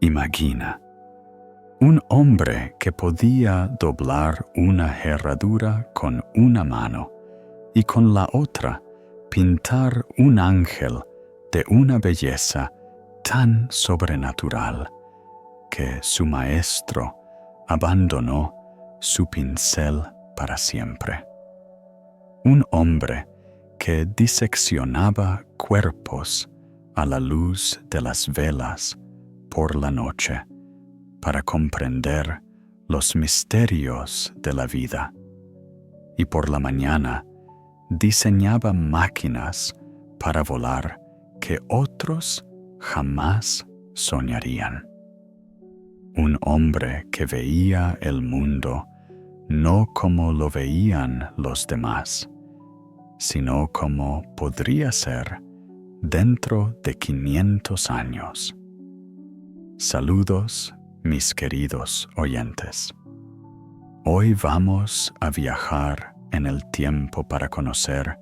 Imagina, un hombre que podía doblar una herradura con una mano y con la otra pintar un ángel de una belleza tan sobrenatural que su maestro abandonó su pincel para siempre. Un hombre que diseccionaba cuerpos a la luz de las velas por la noche para comprender los misterios de la vida, y por la mañana diseñaba máquinas para volar que otros jamás soñarían. Un hombre que veía el mundo no como lo veían los demás, sino como podría ser dentro de 500 años. Saludos, mis queridos oyentes. Hoy vamos a viajar en el tiempo para conocer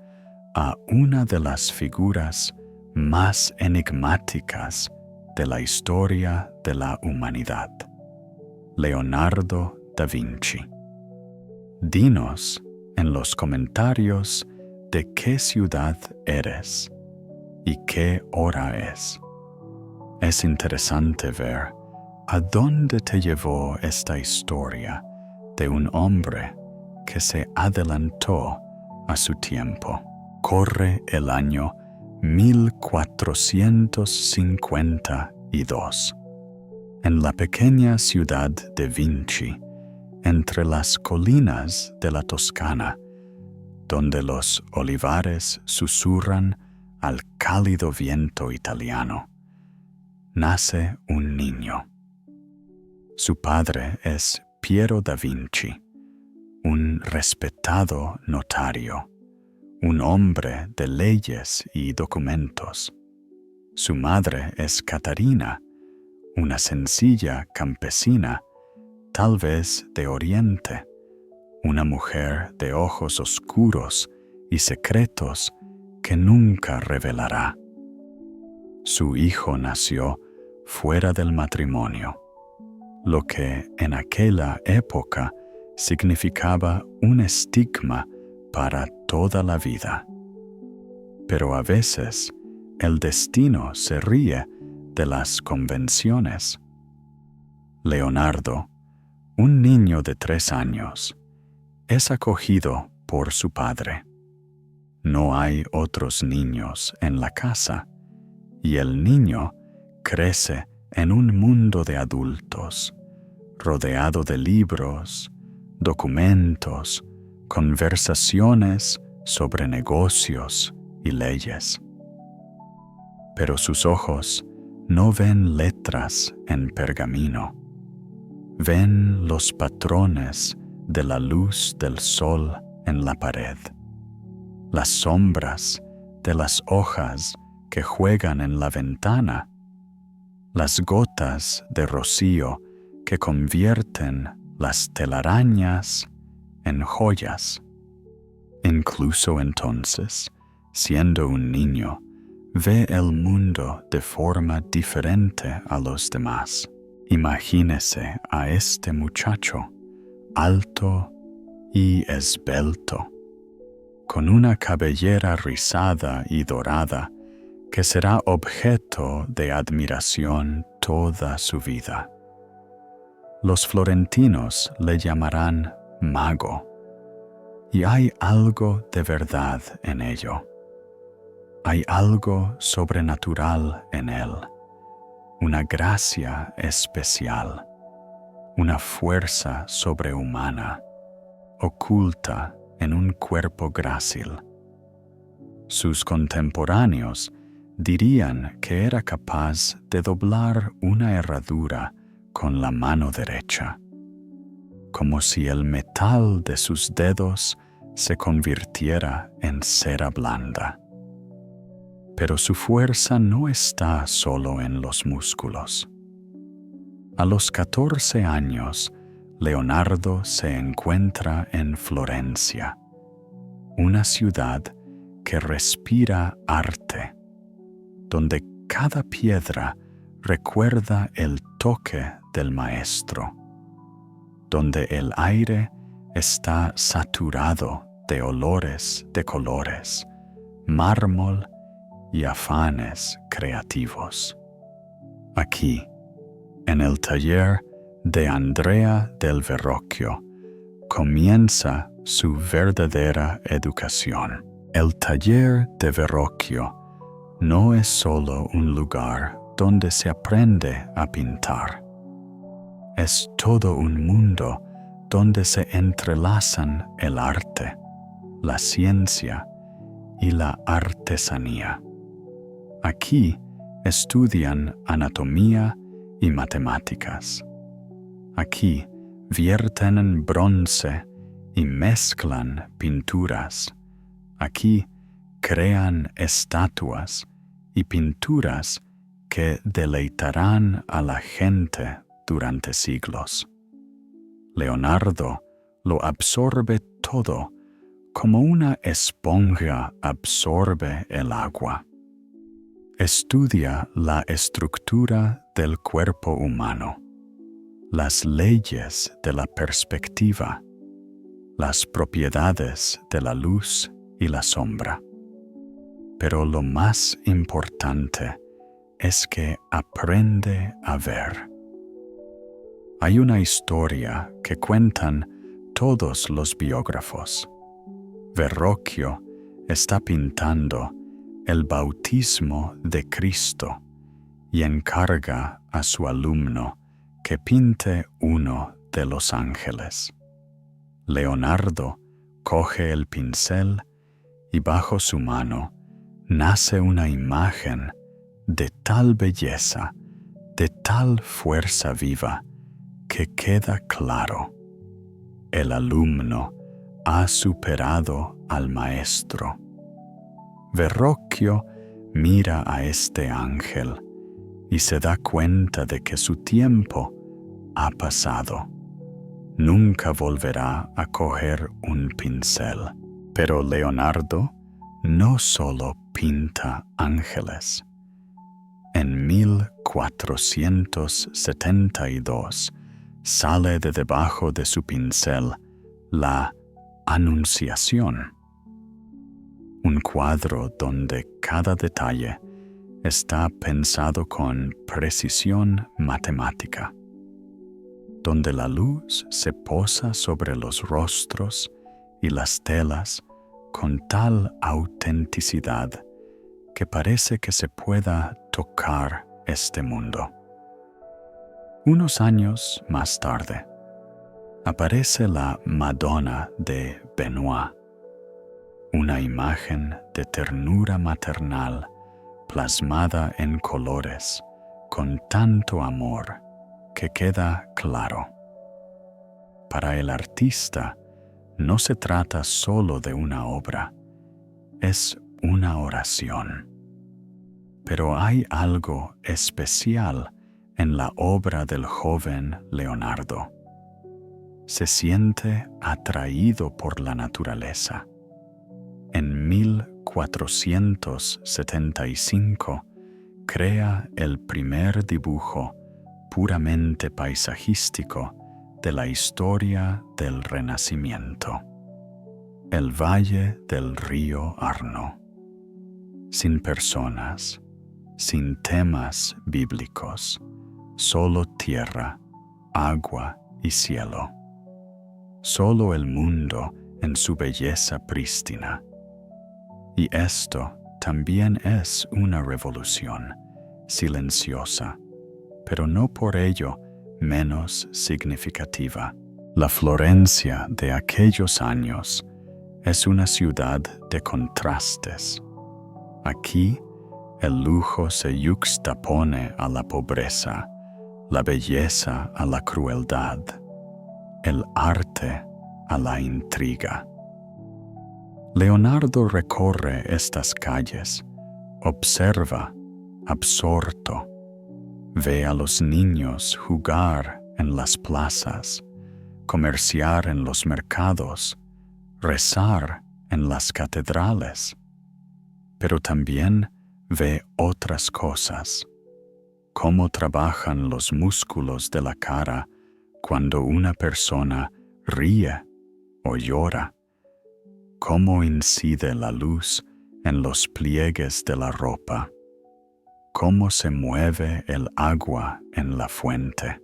a una de las figuras más enigmáticas de la historia de la humanidad, Leonardo da Vinci. Dinos en los comentarios de qué ciudad eres y qué hora es. Es interesante ver a dónde te llevó esta historia de un hombre que se adelantó a su tiempo. Corre el año 1452. En la pequeña ciudad de Vinci, entre las colinas de la Toscana, donde los olivares susurran al cálido viento italiano, nace un niño. Su padre es Piero da Vinci, un respetado notario, un hombre de leyes y documentos. Su madre es Catarina, una sencilla campesina, tal vez de Oriente, una mujer de ojos oscuros y secretos que nunca revelará. Su hijo nació fuera del matrimonio, lo que en aquella época significaba un estigma para toda la vida. Pero a veces el destino se ríe de las convenciones. Leonardo, un niño de 3 años, es acogido por su padre. No hay otros niños en la casa, y el niño crece en un mundo de adultos, rodeado de libros, documentos, conversaciones sobre negocios y leyes. Pero sus ojos no ven letras en pergamino, ven los patrones de la luz del sol en la pared, las sombras de las hojas que juegan en la ventana, las gotas de rocío que convierten las telarañas en joyas. Incluso entonces, siendo un niño, ve el mundo de forma diferente a los demás. Imagínese a este muchacho, alto y esbelto, con una cabellera rizada y dorada que será objeto de admiración toda su vida. Los florentinos le llamarán mago, y hay algo de verdad en ello. Hay algo sobrenatural en él, una gracia especial, una fuerza sobrehumana, oculta en un cuerpo grácil. Sus contemporáneos dirían que era capaz de doblar una herradura con la mano derecha, como si el metal de sus dedos se convirtiera en cera blanda. Pero su fuerza no está solo en los músculos. A los 14 años, Leonardo se encuentra en Florencia, una ciudad que respira arte, donde cada piedra recuerda el toque del maestro, donde el aire está saturado de olores de colores, mármol y afanes creativos. Aquí, en el taller de Andrea del Verrocchio, comienza su verdadera educación. El taller de Verrocchio no es solo un lugar donde se aprende a pintar. Es todo un mundo donde se entrelazan el arte, la ciencia y la artesanía. Aquí estudian anatomía y matemáticas. Aquí vierten en bronce y mezclan pinturas. Aquí crean estatuas y pinturas que deleitarán a la gente durante siglos. Leonardo lo absorbe todo como una esponja absorbe el agua. Estudia la estructura del cuerpo humano, las leyes de la perspectiva, las propiedades de la luz y la sombra. Pero lo más importante es que aprende a ver. Hay una historia que cuentan todos los biógrafos. Verrocchio está pintando el bautismo de Cristo y encarga a su alumno que pinte uno de los ángeles. Leonardo coge el pincel y bajo su mano nace una imagen de tal belleza, de tal fuerza viva, que queda claro: el alumno ha superado al maestro. Verrocchio mira a este ángel y se da cuenta de que su tiempo ha pasado. Nunca volverá a coger un pincel. Pero Leonardo no solo pinta ángeles. En 1472 sale de debajo de su pincel la Anunciación, un cuadro donde cada detalle está pensado con precisión matemática, donde la luz se posa sobre los rostros y las telas con tal autenticidad que parece que se pueda tocar este mundo. Unos años más tarde, aparece la Madonna de Benoit, una imagen de ternura maternal plasmada en colores con tanto amor que queda claro. Para el artista no se trata solo de una obra, es una oración. Pero hay algo especial en la obra del joven Leonardo. Se siente atraído por la naturaleza. En 1475 crea el primer dibujo puramente paisajístico de la historia del Renacimiento: el valle del río Arno. Sin personas, sin temas bíblicos, solo tierra, agua y cielo. Solo el mundo en su belleza prístina. Y esto también es una revolución, silenciosa, pero no por ello menos significativa. La Florencia de aquellos años es una ciudad de contrastes. Aquí el lujo se yuxtapone a la pobreza, la belleza a la crueldad, el arte a la intriga. Leonardo recorre estas calles, observa, absorto, ve a los niños jugar en las plazas, comerciar en los mercados, rezar en las catedrales, pero también ve otras cosas, cómo trabajan los músculos de la cara cuando una persona ríe o llora, cómo incide la luz en los pliegues de la ropa, cómo se mueve el agua en la fuente.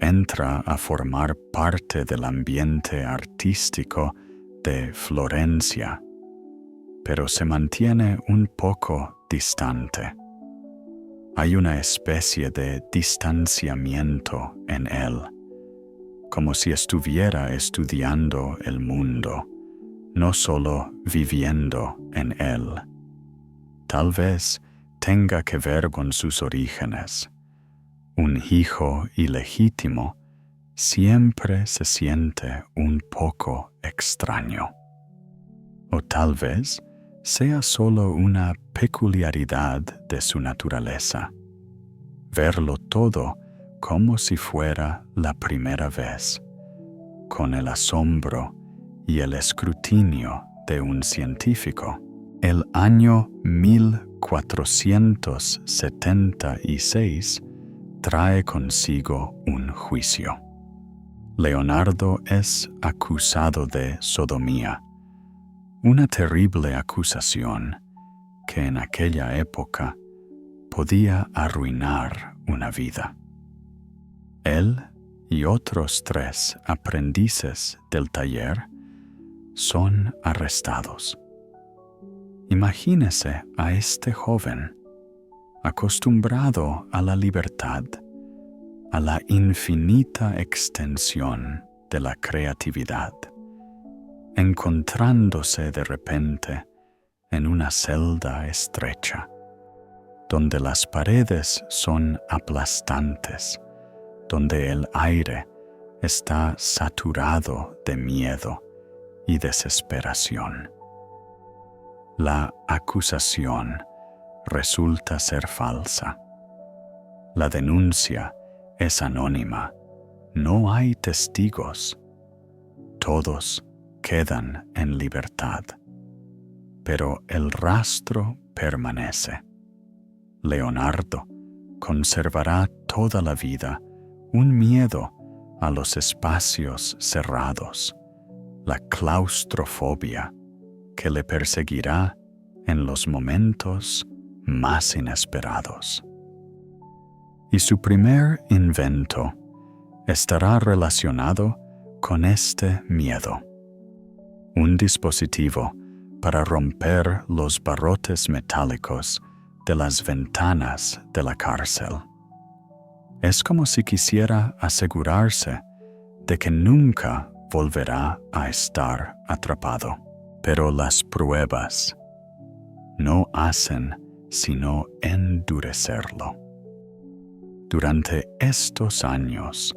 Entra a formar parte del ambiente artístico de Florencia, pero se mantiene un poco distante. Hay una especie de distanciamiento en él, como si estuviera estudiando el mundo, no solo viviendo en él. Tal vez tenga que ver con sus orígenes. Un hijo ilegítimo siempre se siente un poco extraño. O tal vez sea solo una peculiaridad de su naturaleza, verlo todo como si fuera la primera vez, con el asombro y el escrutinio de un científico. El año 1476 trae consigo un juicio. Leonardo es acusado de sodomía, una terrible acusación que en aquella época podía arruinar una vida. Él y otros 3 aprendices del taller son arrestados. Imagínese a este joven, acostumbrado a la libertad, a la infinita extensión de la creatividad, encontrándose de repente en una celda estrecha, donde las paredes son aplastantes, donde el aire está saturado de miedo y desesperación. La acusación resulta ser falsa. La denuncia es anónima. No hay testigos. Todos quedan en libertad. Pero el rastro permanece. Leonardo conservará toda la vida un miedo a los espacios cerrados, la claustrofobia que le perseguirá en los momentos más inesperados. Y su primer invento estará relacionado con este miedo. Un dispositivo para romper los barrotes metálicos de las ventanas de la cárcel. Es como si quisiera asegurarse de que nunca volverá a estar atrapado. Pero las pruebas no hacen sino endurecerlo. Durante estos años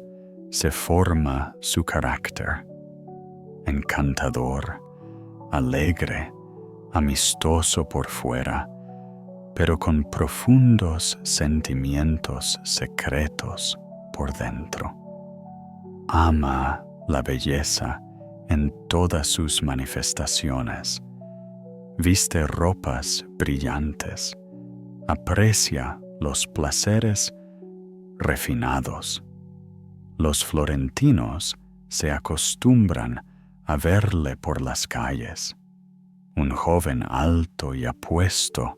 se forma su carácter, encantador, alegre, amistoso por fuera, pero con profundos sentimientos secretos por dentro. Ama la belleza en todas sus manifestaciones. Viste ropas brillantes. Aprecia los placeres refinados. Los florentinos se acostumbran a verle por las calles. Un joven alto y apuesto,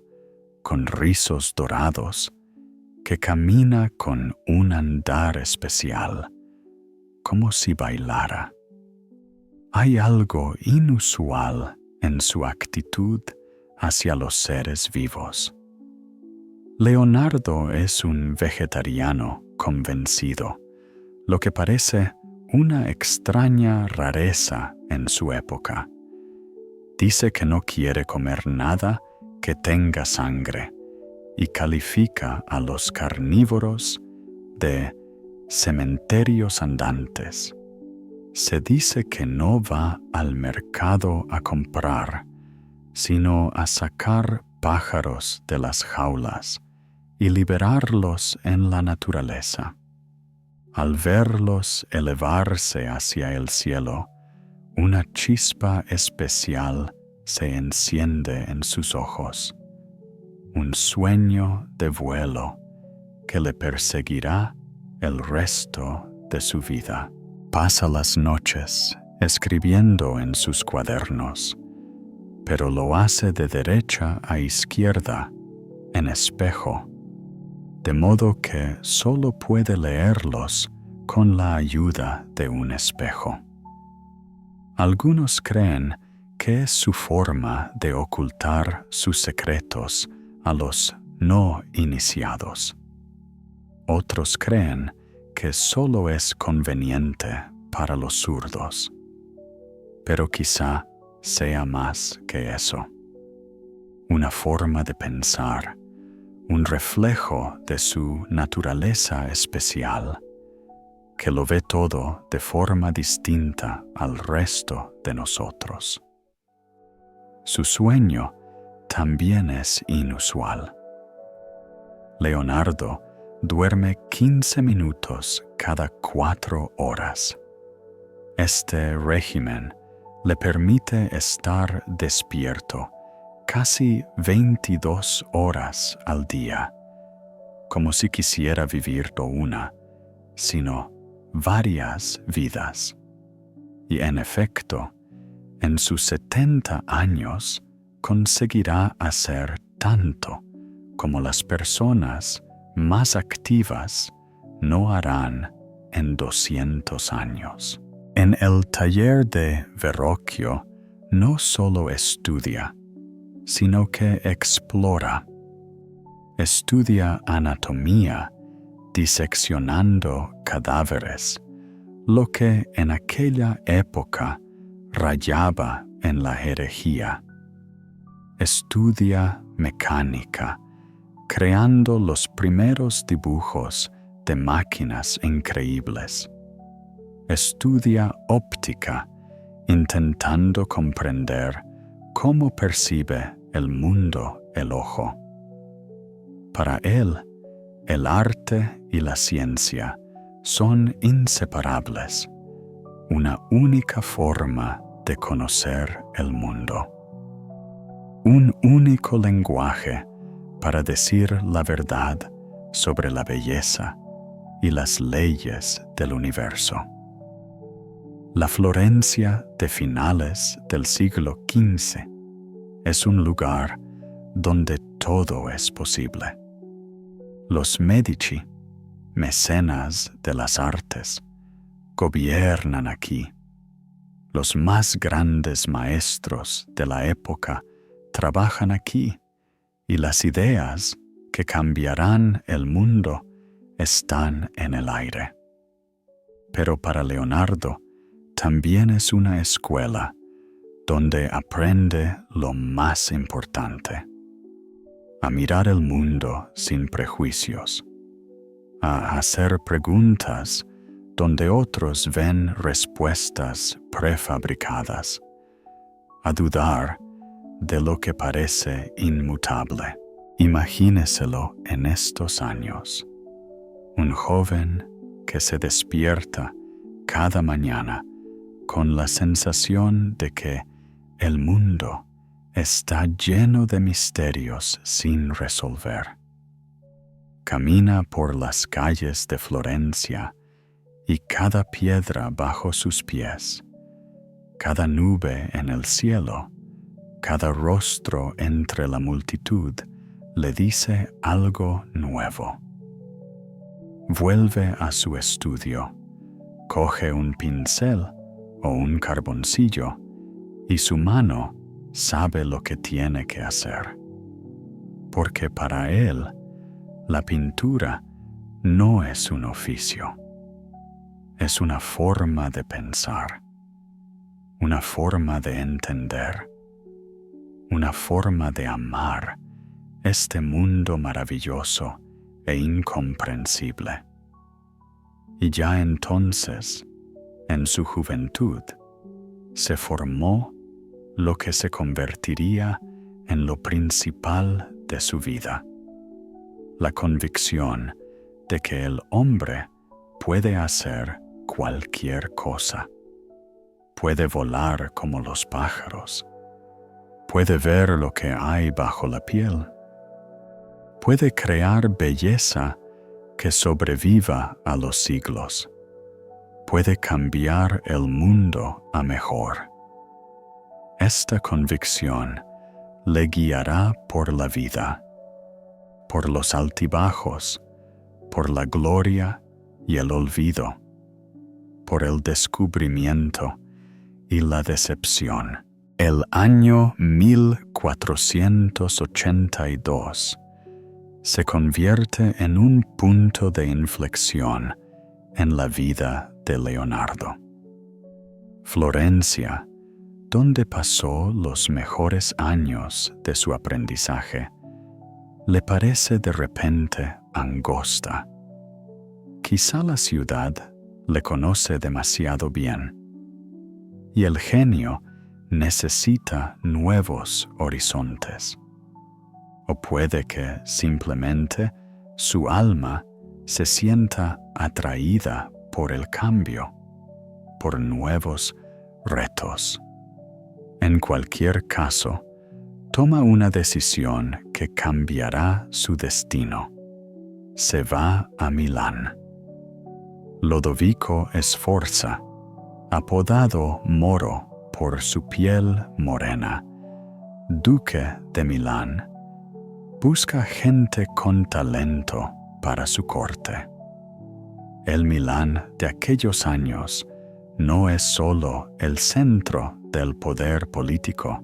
con rizos dorados, que camina con un andar especial, como si bailara. Hay algo inusual en su actitud hacia los seres vivos. Leonardo es un vegetariano convencido, lo que parece una extraña rareza en su época. Dice que no quiere comer nada que tenga sangre y califica a los carnívoros de cementerios andantes. Se dice que no va al mercado a comprar, sino a sacar pájaros de las jaulas y liberarlos en la naturaleza. Al verlos elevarse hacia el cielo, una chispa especial se enciende en sus ojos. Un sueño de vuelo que le perseguirá el resto de su vida. Pasa las noches escribiendo en sus cuadernos, pero lo hace de derecha a izquierda, en espejo, de modo que solo puede leerlos con la ayuda de un espejo. Algunos creen que es su forma de ocultar sus secretos a los no iniciados. Otros creen que solo es conveniente para los zurdos, pero quizá sea más que eso. Una forma de pensar, un reflejo de su naturaleza especial, que lo ve todo de forma distinta al resto de nosotros. Su sueño también es inusual. Leonardo duerme 15 minutos cada 4 horas. Este régimen le permite estar despierto casi 22 horas al día, como si quisiera vivir no una, sino varias vidas. Y en efecto, en sus 70 años conseguirá hacer tanto como las personas más activas no harán en 200 años. En el taller de Verrocchio no solo estudia, sino que explora. Estudia anatomía diseccionando cadáveres, lo que en aquella época rayaba en la herejía. Estudia mecánica, creando los primeros dibujos de máquinas increíbles. Estudia óptica, intentando comprender cómo percibe el mundo el ojo. Para él, el arte y la ciencia son inseparables, una única forma de conocer el mundo. Un único lenguaje para decir la verdad sobre la belleza y las leyes del universo. La Florencia de finales del siglo XV es un lugar donde todo es posible. Los Medici, mecenas de las artes, gobiernan aquí. Los más grandes maestros de la época trabajan aquí, y las ideas que cambiarán el mundo están en el aire. Pero para Leonardo también es una escuela donde aprende lo más importante: a mirar el mundo sin prejuicios, a hacer preguntas donde otros ven respuestas prefabricadas, a dudar de lo que parece inmutable. Imagíneselo en estos años, un joven que se despierta cada mañana con la sensación de que el mundo está lleno de misterios sin resolver. Camina por las calles de Florencia y cada piedra bajo sus pies, cada nube en el cielo, cada rostro entre la multitud le dice algo nuevo. Vuelve a su estudio, coge un pincel o un carboncillo y su mano sabe lo que tiene que hacer. Porque para él, la pintura no es un oficio, es una forma de pensar, una forma de entender, una forma de amar este mundo maravilloso e incomprensible. Y ya entonces, en su juventud, se formó lo que se convertiría en lo principal de su vida: la convicción de que el hombre puede hacer cualquier cosa. Puede volar como los pájaros. Puede ver lo que hay bajo la piel. Puede crear belleza que sobreviva a los siglos. Puede cambiar el mundo a mejor. Esta convicción le guiará por la vida, por los altibajos, por la gloria y el olvido, por el descubrimiento y la decepción. El año 1482 se convierte en un punto de inflexión en la vida de Leonardo. Florencia, donde pasó los mejores años de su aprendizaje, le parece de repente angosta. Quizá la ciudad le conoce demasiado bien, y el genio necesita nuevos horizontes. O puede que simplemente su alma se sienta atraída por el cambio, por nuevos retos. En cualquier caso, toma una decisión que cambiará su destino. Se va a Milán. Lodovico Sforza, apodado Moro por su piel morena, duque de Milán, busca gente con talento para su corte. El Milán de aquellos años no es solo el centro del poder político,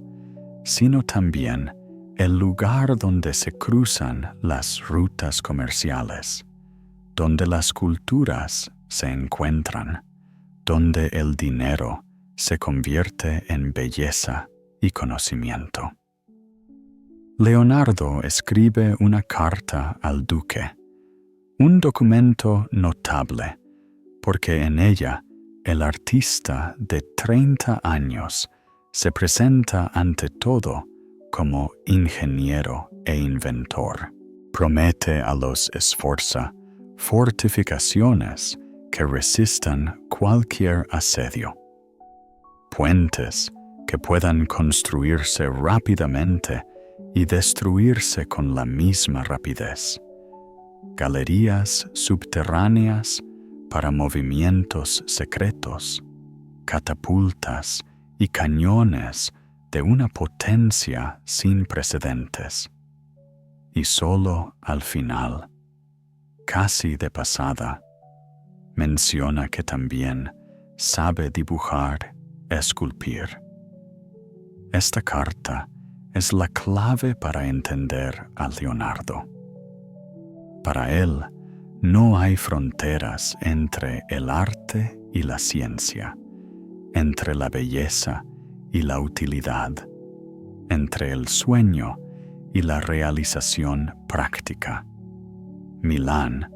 sino también el lugar donde se cruzan las rutas comerciales, donde las culturas se encuentran, donde el dinero se convierte en belleza y conocimiento. Leonardo escribe una carta al duque, un documento notable, porque en ella el artista de 30 años se presenta ante todo como ingeniero e inventor. Promete a los Sforza fortificaciones que resistan cualquier asedio, puentes que puedan construirse rápidamente y destruirse con la misma rapidez, galerías subterráneas para movimientos secretos, catapultas y cañones de una potencia sin precedentes. Y solo al final, casi de pasada, menciona que también sabe dibujar, esculpir. Esta carta es la clave para entender a Leonardo. Para él, no hay fronteras entre el arte y la ciencia, entre la belleza y la utilidad, entre el sueño y la realización práctica. Milán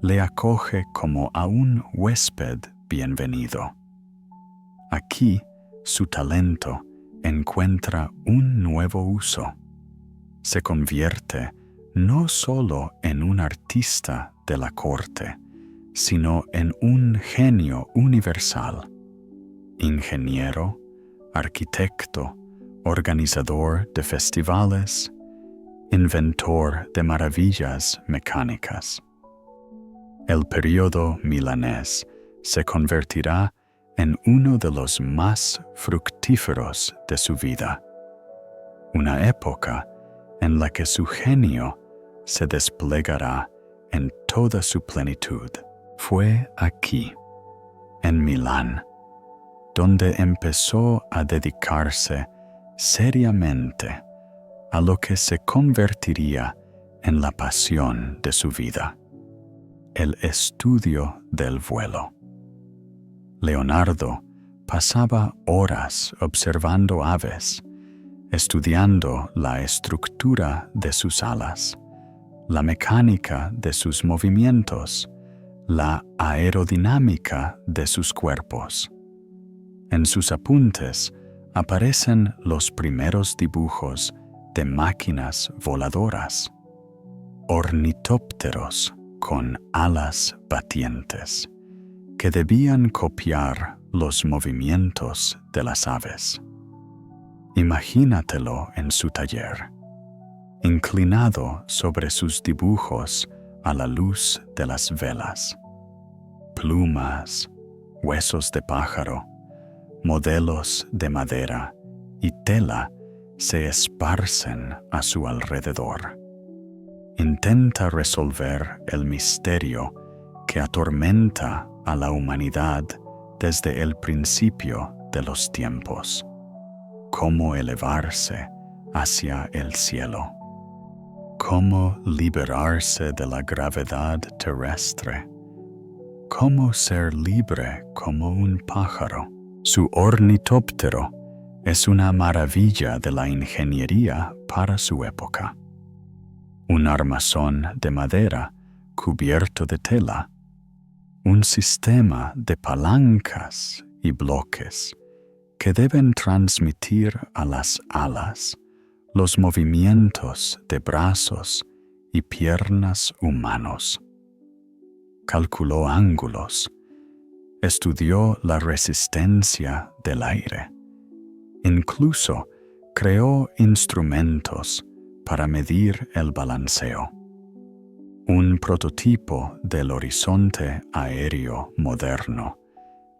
le acoge como a un huésped bienvenido. Aquí, su talento encuentra un nuevo uso. Se convierte no solo en un artista de la corte, sino en un genio universal, ingeniero, arquitecto, organizador de festivales, inventor de maravillas mecánicas. El período milanés se convertirá en uno de los más fructíferos de su vida, una época en la que su genio se desplegará en toda su plenitud. Fue aquí, en Milán, donde empezó a dedicarse seriamente a lo que se convertiría en la pasión de su vida, el estudio del vuelo. Leonardo pasaba horas observando aves, estudiando la estructura de sus alas, la mecánica de sus movimientos, la aerodinámica de sus cuerpos. En sus apuntes aparecen los primeros dibujos de máquinas voladoras, ornitópteros con alas batientes, que debían copiar los movimientos de las aves. Imagínatelo en su taller, inclinado sobre sus dibujos a la luz de las velas. Plumas, huesos de pájaro, modelos de madera y tela se esparcen a su alrededor. Intenta resolver el misterio que atormenta a la humanidad desde el principio de los tiempos. Cómo elevarse hacia el cielo. Cómo liberarse de la gravedad terrestre. Cómo ser libre como un pájaro. Su ornitóptero es una maravilla de la ingeniería para su época. Un armazón de madera cubierto de tela, un sistema de palancas y bloques que deben transmitir a las alas los movimientos de brazos y piernas humanos. Calculó ángulos, estudió la resistencia del aire, incluso creó instrumentos para medir el balanceo. Un prototipo del horizonte aéreo moderno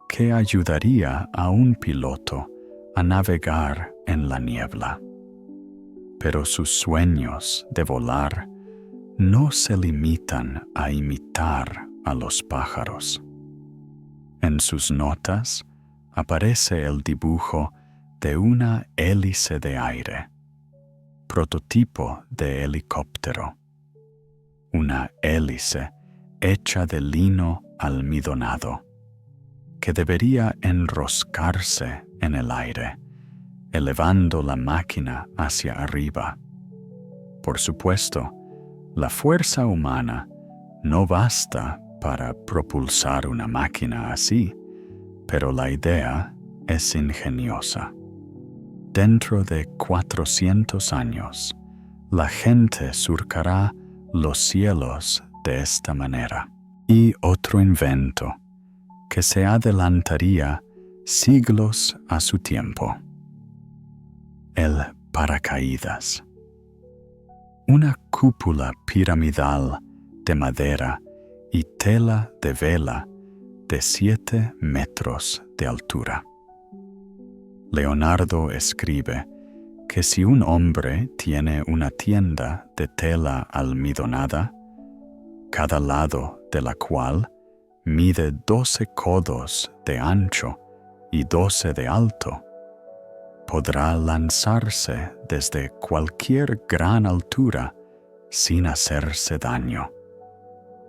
que ayudaría a un piloto a navegar en la niebla. Pero sus sueños de volar no se limitan a imitar a los pájaros. En sus notas aparece el dibujo de una hélice de aire, prototipo de helicóptero. Una hélice hecha de lino almidonado, que debería enroscarse en el aire, elevando la máquina hacia arriba. Por supuesto, la fuerza humana no basta para propulsar una máquina así, pero la idea es ingeniosa. Dentro de 400 años, la gente surcará los cielos de esta manera. Y otro invento que se adelantaría siglos a su tiempo. El paracaídas. Una cúpula piramidal de madera y tela de vela de 7 metros de altura. Leonardo escribe que si un hombre tiene una tienda de tela almidonada, cada lado de la cual mide 12 codos de ancho y 12 de alto, podrá lanzarse desde cualquier gran altura sin hacerse daño.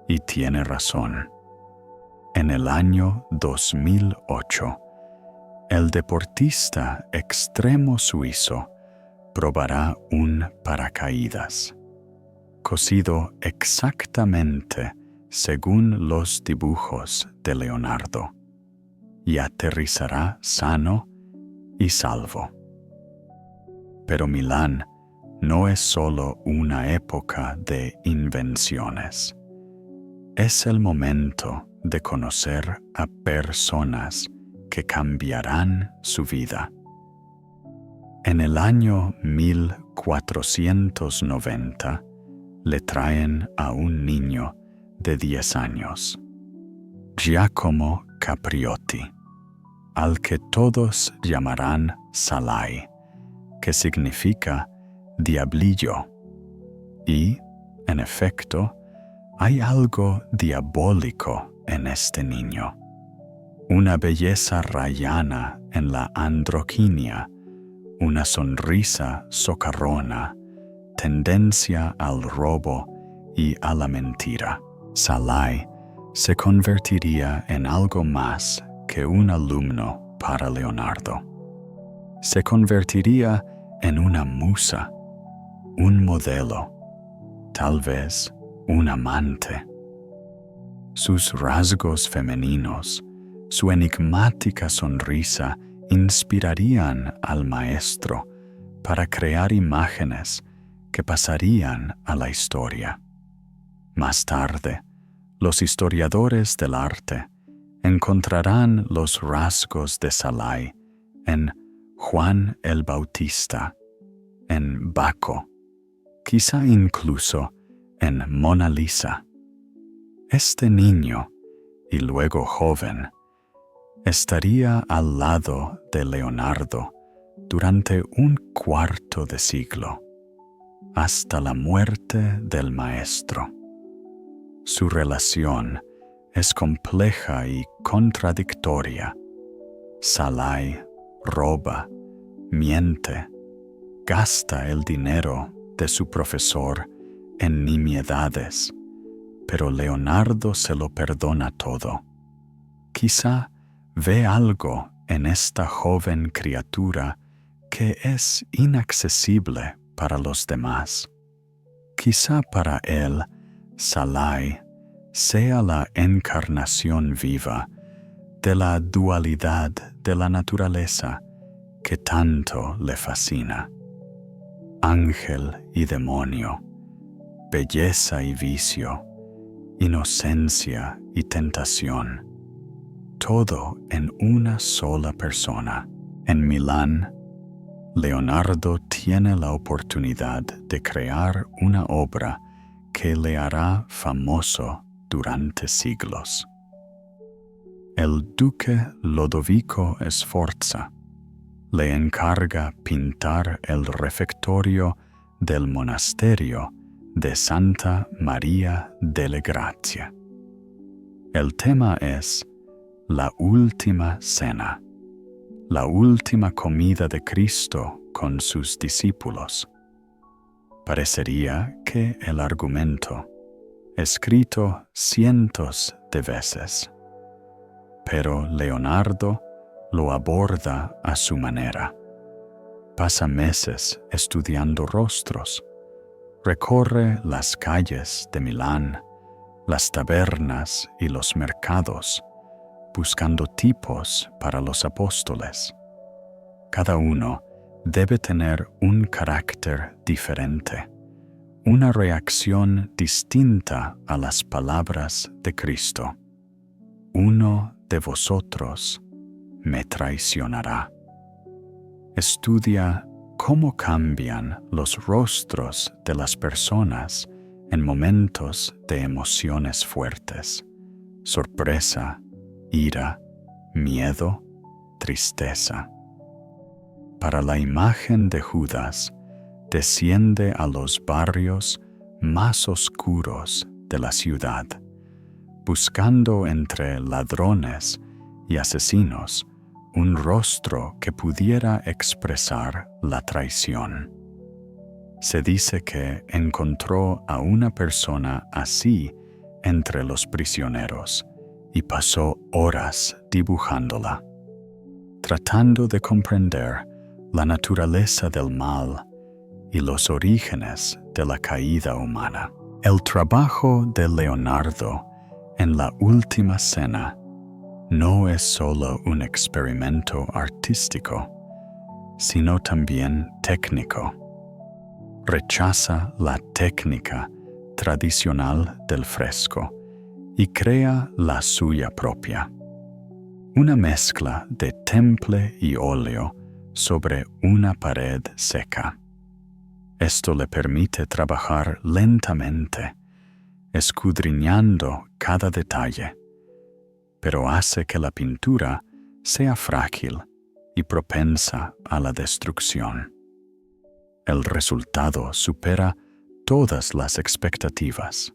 Y tiene razón. En el año 2008, el deportista extremo suizo probará un paracaídas, cosido exactamente según los dibujos de Leonardo, y aterrizará sano y salvo. Pero Milán no es solo una época de invenciones. Es el momento de conocer a personas que cambiarán su vida. En el año 1490 le traen a un niño de 10 años, Giacomo Capriotti, al que todos llamarán Salai, que significa diablillo. Y, en efecto, hay algo diabólico en este niño. Una belleza rayana en la androquinia, una sonrisa socarrona, tendencia al robo y a la mentira. Salai se convertiría en algo más que un alumno para Leonardo. Se convertiría en una musa, un modelo, tal vez un amante. Sus rasgos femeninos, su enigmática sonrisa inspirarían al maestro para crear imágenes que pasarían a la historia. Más tarde, los historiadores del arte encontrarán los rasgos de Salai en Juan el Bautista, en Baco, quizá incluso en Mona Lisa. Este niño, y luego joven, estaría al lado de Leonardo durante un cuarto de siglo, hasta la muerte del maestro. Su relación es compleja y contradictoria. Szalay roba, miente, gasta el dinero de su profesor en nimiedades, pero Leonardo se lo perdona todo. Quizá ve algo en esta joven criatura que es inaccesible para los demás. Quizá para él, Szalay sea la encarnación viva de la dualidad de la naturaleza que tanto le fascina. Ángel y demonio, belleza y vicio, inocencia y tentación, todo en una sola persona. En Milán, Leonardo tiene la oportunidad de crear una obra que le hará famoso durante siglos. El duque Lodovico Sforza le encarga pintar el refectorio del monasterio de Santa María delle Grazie. El tema es la última cena, la última comida de Cristo con sus discípulos. Parecería que el argumento, escrito cientos de veces, pero Leonardo lo aborda a su manera. Pasa meses estudiando rostros, recorre las calles de Milán, las tabernas y los mercados, buscando tipos para los apóstoles. Cada uno debe tener un carácter diferente, una reacción distinta a las palabras de Cristo. Uno de vosotros me traicionará. Estudia cómo cambian los rostros de las personas en momentos de emociones fuertes: sorpresa, ira, miedo, tristeza. Para la imagen de Judas, desciende a los barrios más oscuros de la ciudad, buscando entre ladrones y asesinos un rostro que pudiera expresar la traición. Se dice que encontró a una persona así entre los prisioneros y pasó horas dibujándola, tratando de comprender la naturaleza del mal y los orígenes de la caída humana. El trabajo de Leonardo en la última cena no es solo un experimento artístico, sino también técnico. Rechaza la técnica tradicional del fresco y crea la suya propia. Una mezcla de temple y óleo sobre una pared seca. Esto le permite trabajar lentamente, escudriñando cada detalle, pero hace que la pintura sea frágil y propensa a la destrucción. El resultado supera todas las expectativas.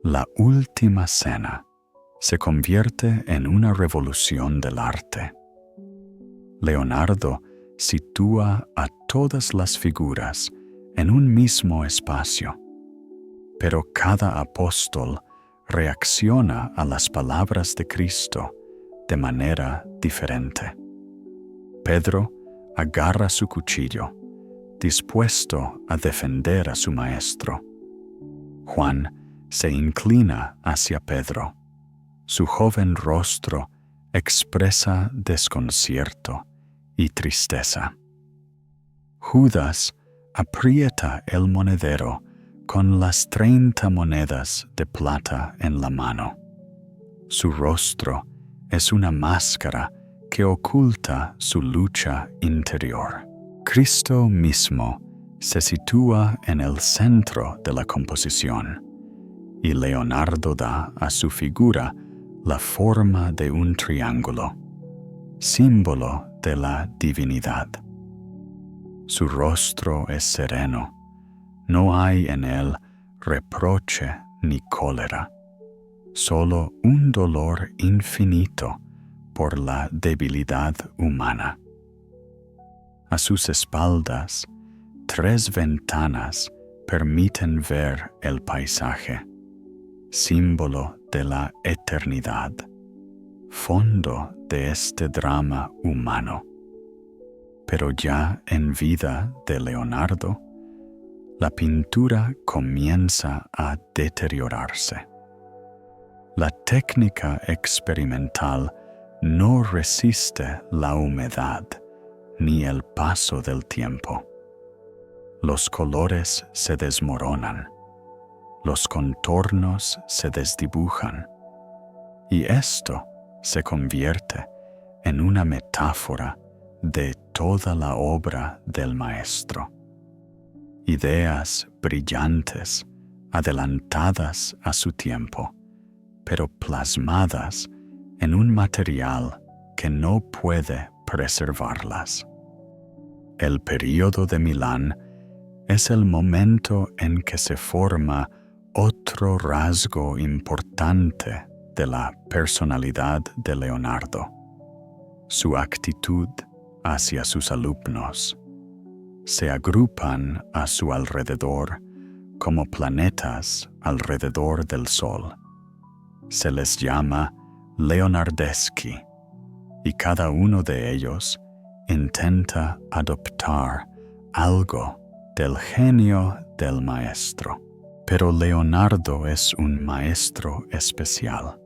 La última cena se convierte en una revolución del arte. Leonardo sitúa a todas las figuras en un mismo espacio, pero cada apóstol reacciona a las palabras de Cristo de manera diferente. Pedro agarra su cuchillo, dispuesto a defender a su maestro. Juan se inclina hacia Pedro. Su joven rostro expresa desconcierto y tristeza. Judas aprieta el monedero con las 30 monedas de plata en la mano. Su rostro es una máscara que oculta su lucha interior. Cristo mismo se sitúa en el centro de la composición, y Leonardo da a su figura la forma de un triángulo, símbolo de la divinidad. Su rostro es sereno, no hay en él reproche ni cólera, solo un dolor infinito por la debilidad humana. A sus espaldas, 3 ventanas permiten ver el paisaje, símbolo de la eternidad, fondo de este drama humano. Pero ya en vida de Leonardo, la pintura comienza a deteriorarse. La técnica experimental no resiste la humedad ni el paso del tiempo. Los colores se desmoronan, los contornos se desdibujan, y esto se convierte en una metáfora de toda la obra del maestro. Ideas brillantes, adelantadas a su tiempo, pero plasmadas en un material que no puede preservarlas. El período de Milán es el momento en que se forma otro rasgo importante de la personalidad de Leonardo, su actitud hacia sus alumnos. Se agrupan a su alrededor como planetas alrededor del Sol. Se les llama Leonardeschi, y cada uno de ellos intenta adoptar algo del genio del maestro. Pero Leonardo es un maestro especial.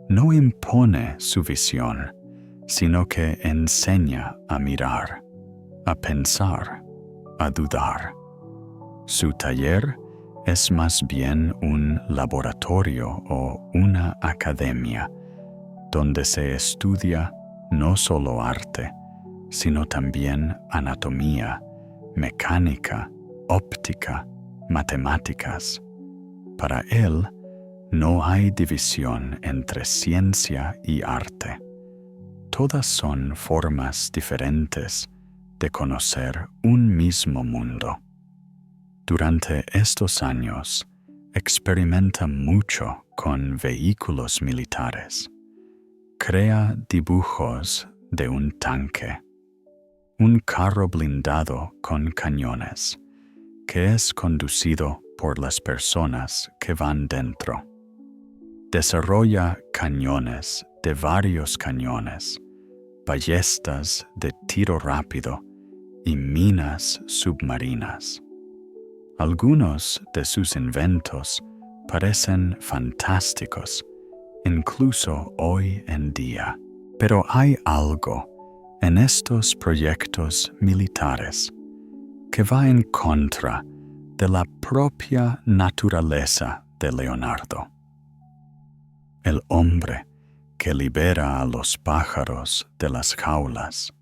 No impone su visión, sino que enseña a mirar, a pensar, a dudar. Su taller es más bien un laboratorio o una academia, donde se estudia no solo arte, sino también anatomía, mecánica, óptica, matemáticas. Para él, no hay división entre ciencia y arte. Todas son formas diferentes de conocer un mismo mundo. Durante estos años, experimenta mucho con vehículos militares. Crea dibujos de un tanque, un carro blindado con cañones, que es conducido por las personas que van dentro. Desarrolla cañones de varios cañones, ballestas de tiro rápido y minas submarinas. Algunos de sus inventos parecen fantásticos, incluso hoy en día. Pero hay algo en estos proyectos militares que va en contra de la propia naturaleza de Leonardo. El hombre que libera a los pájaros de las jaulas,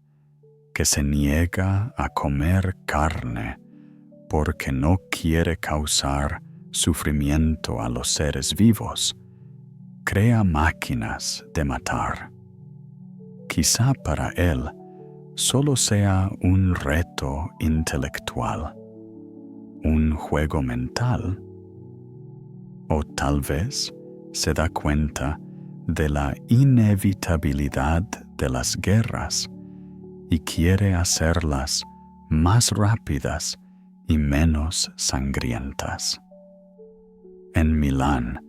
que se niega a comer carne porque no quiere causar sufrimiento a los seres vivos, crea máquinas de matar. Quizá para él solo sea un reto intelectual, un juego mental, o tal vez se da cuenta de la inevitabilidad de las guerras y quiere hacerlas más rápidas y menos sangrientas. En Milán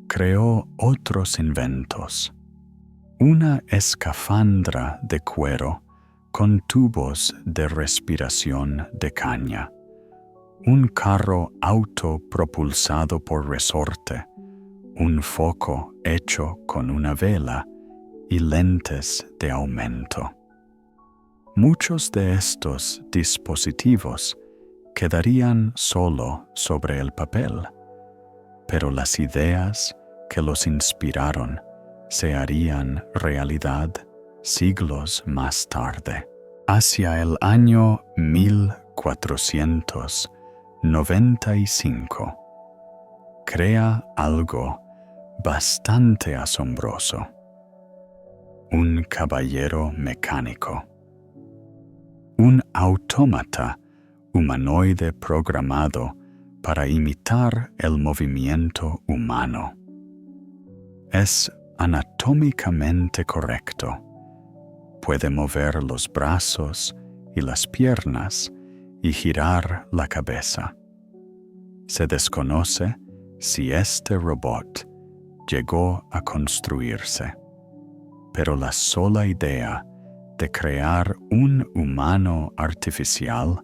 creó otros inventos: una escafandra de cuero con tubos de respiración de caña, un carro autopropulsado por resorte, un foco hecho con una vela y lentes de aumento. Muchos de estos dispositivos quedarían solo sobre el papel, pero las ideas que los inspiraron se harían realidad siglos más tarde. Hacia el año 1495, crea algo bastante asombroso: un caballero mecánico, un autómata humanoide programado para imitar el movimiento humano. Es anatómicamente correcto. Puede mover los brazos y las piernas y girar la cabeza. Se desconoce si este robot llegó a construirse, pero la sola idea de crear un humano artificial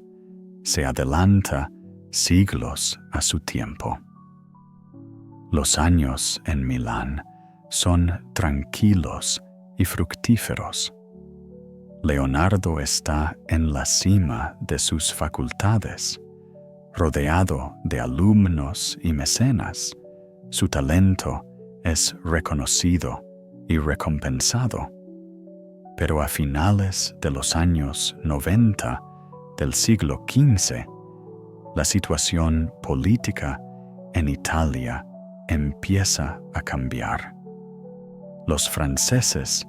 se adelanta siglos a su tiempo. Los años en Milán son tranquilos y fructíferos. Leonardo está en la cima de sus facultades, rodeado de alumnos y mecenas. Su talento es reconocido y recompensado. Pero a finales de los años 90 del siglo XV, la situación política en Italia empieza a cambiar. Los franceses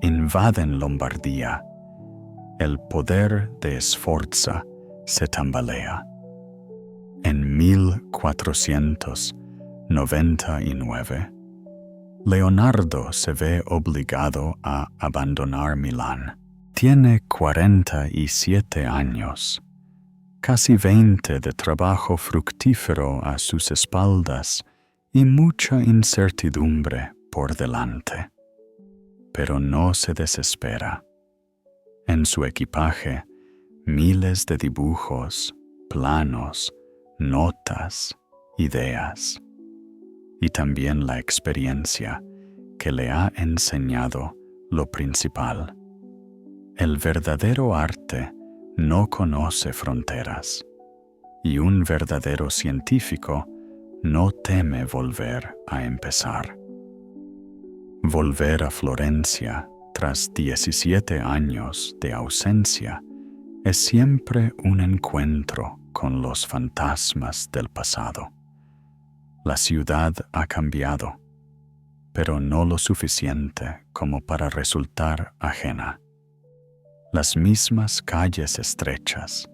invaden Lombardía. El poder de Sforza se tambalea. En 1499, Leonardo se ve obligado a abandonar Milán. Tiene 47 años, casi 20 de trabajo fructífero a sus espaldas y mucha incertidumbre por delante. Pero no se desespera. En su equipaje, miles de dibujos, planos, notas, ideas, y también la experiencia que le ha enseñado lo principal. El verdadero arte no conoce fronteras, y un verdadero científico no teme volver a empezar. Volver a Florencia tras 17 años de ausencia es siempre un encuentro con los fantasmas del pasado. La ciudad ha cambiado, pero no lo suficiente como para resultar ajena. Las mismas calles estrechas,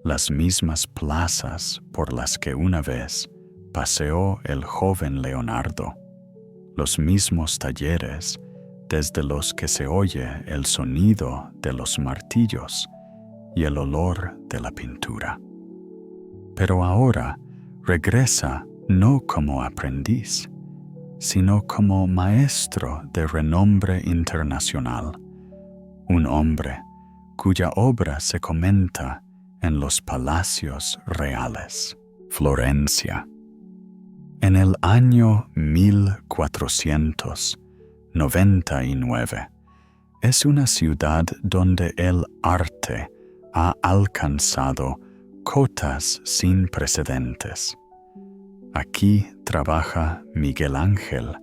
las mismas plazas por las que una vez paseó el joven Leonardo, los mismos talleres desde los que se oye el sonido de los martillos y el olor de la pintura. Pero ahora regresa no como aprendiz, sino como maestro de renombre internacional, un hombre cuya obra se comenta en los palacios reales. Florencia. En el año 1499, es una ciudad donde el arte ha alcanzado cotas sin precedentes. Aquí trabaja Miguel Ángel,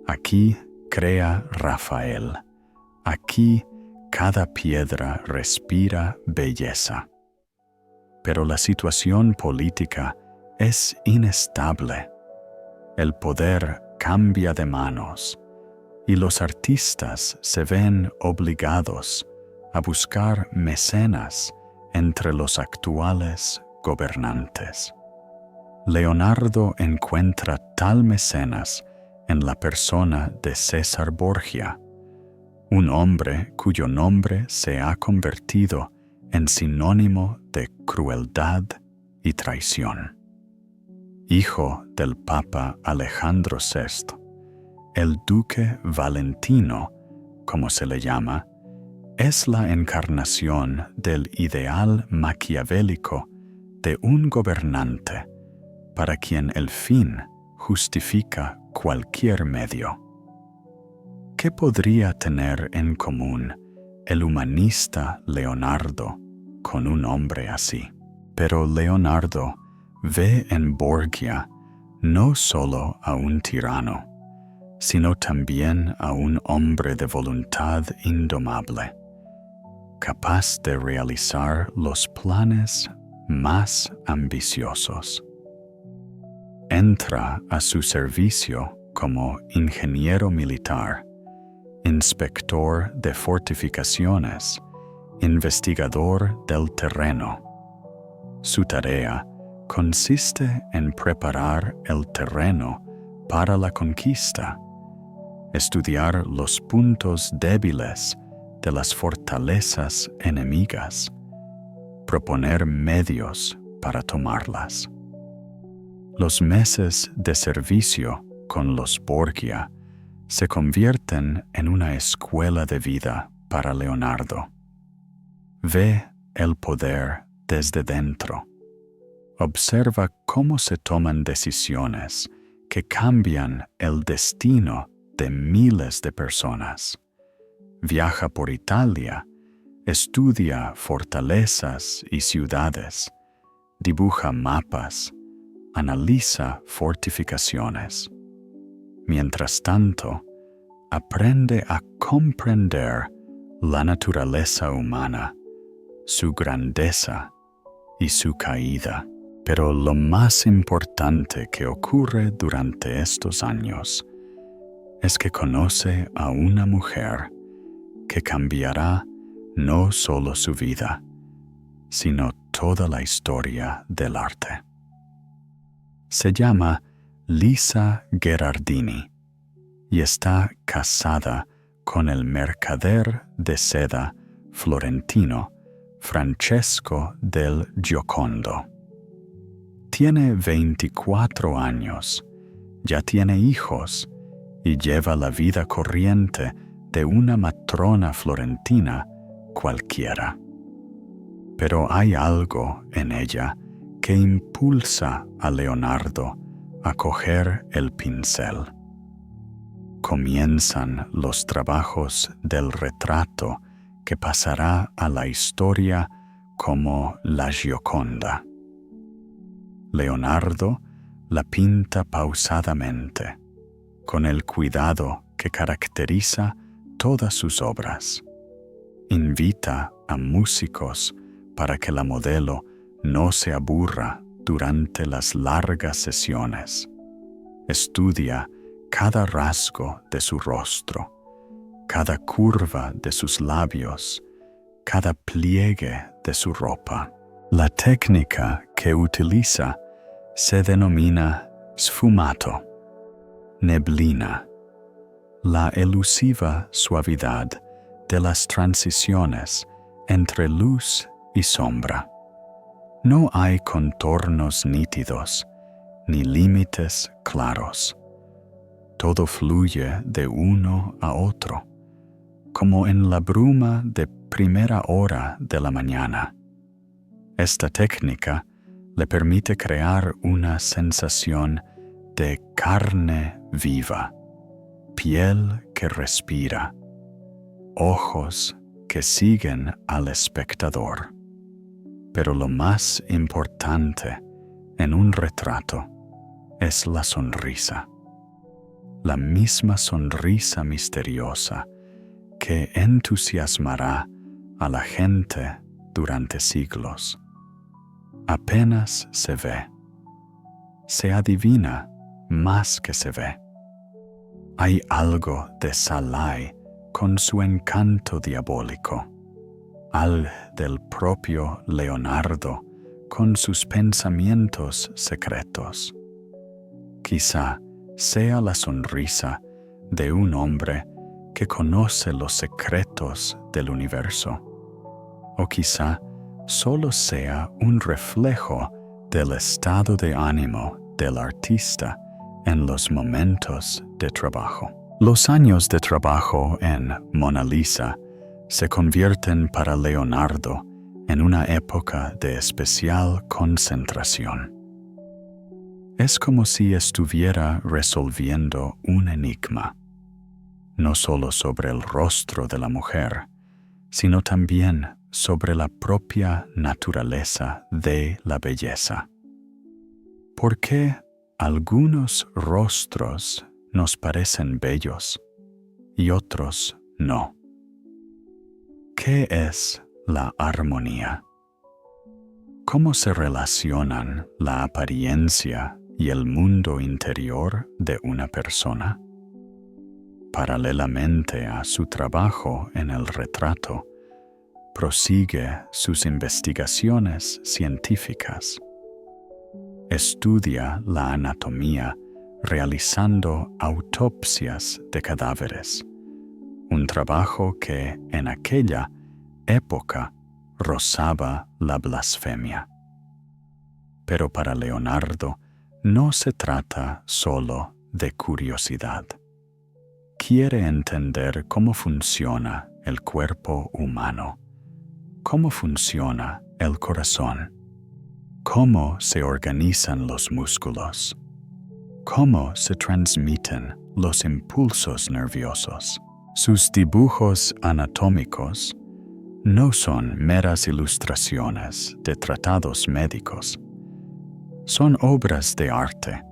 aquí crea Rafael, aquí cada piedra respira belleza. Pero la situación política es inestable. El poder cambia de manos y los artistas se ven obligados a buscar mecenas entre los actuales gobernantes. Leonardo encuentra tal mecenas en la persona de César Borgia, un hombre cuyo nombre se ha convertido en sinónimo de crueldad y traición. Hijo del Papa Alejandro VI, el Duque Valentino, como se le llama, es la encarnación del ideal maquiavélico de un gobernante para quien el fin justifica cualquier medio. ¿Qué podría tener en común el humanista Leonardo con un hombre así? Pero Leonardo ve en Borgia no solo a un tirano, sino también a un hombre de voluntad indomable, capaz de realizar los planes más ambiciosos. entra a su servicio como ingeniero militar, inspector de fortificaciones, investigador del terreno. Su tarea consiste en preparar el terreno para la conquista, estudiar los puntos débiles de las fortalezas enemigas, proponer medios para tomarlas. Los meses de servicio con los Borgia se convierten en una escuela de vida para Leonardo. Ve el poder desde dentro. Observa cómo se toman decisiones que cambian el destino de miles de personas. Viaja por Italia, estudia fortalezas y ciudades, dibuja mapas, analiza fortificaciones. Mientras tanto, aprende a comprender la naturaleza humana, su grandeza y su caída. Pero lo más importante que ocurre durante estos años es que conoce a una mujer que cambiará no solo su vida, sino toda la historia del arte. Se llama Lisa Gherardini y está casada con el mercader de seda florentino Francesco del Giocondo. Tiene 24 años, ya tiene hijos y lleva la vida corriente de una matrona florentina cualquiera. Pero hay algo en ella que impulsa a Leonardo a coger el pincel. Comienzan los trabajos del retrato que pasará a la historia como la Gioconda. Leonardo la pinta pausadamente, con el cuidado que caracteriza todas sus obras. Invita a músicos para que la modelo no se aburra durante las largas sesiones. Estudia cada rasgo de su rostro, cada curva de sus labios, cada pliegue de su ropa. La técnica que utiliza se denomina sfumato, neblina, la elusiva suavidad de las transiciones entre luz y sombra. No hay contornos nítidos, ni límites claros. Todo fluye de uno a otro, como en la bruma de primera hora de la mañana. Esta técnica le permite crear una sensación de carne viva, piel que respira, ojos que siguen al espectador. Pero lo más importante en un retrato es la sonrisa. La misma sonrisa misteriosa que entusiasmará a la gente durante siglos. Apenas se ve. Se adivina más que se ve. Hay algo de Salai con su encanto diabólico, al del propio Leonardo con sus pensamientos secretos. Quizá sea la sonrisa de un hombre que conoce los secretos del universo, o quizá solo sea un reflejo del estado de ánimo del artista en los momentos de trabajo. Los años de trabajo en Mona Lisa se convierten para Leonardo en una época de especial concentración. Es como si estuviera resolviendo un enigma, no solo sobre el rostro de la mujer, sino también sobre la propia naturaleza de la belleza. ¿Por qué algunos rostros nos parecen bellos y otros no? ¿Qué es la armonía? ¿Cómo se relacionan la apariencia y el mundo interior de una persona. Paralelamente a su trabajo en el retrato, prosigue sus investigaciones científicas. Estudia la anatomía realizando autopsias de cadáveres, un trabajo que en aquella época rozaba la blasfemia. Pero para Leonardo no se trata solo de curiosidad. Quiere entender cómo funciona el cuerpo humano, cómo funciona el corazón, cómo se organizan los músculos, cómo se transmiten los impulsos nerviosos. Sus dibujos anatómicos no son meras ilustraciones de tratados médicos. Son obras de arte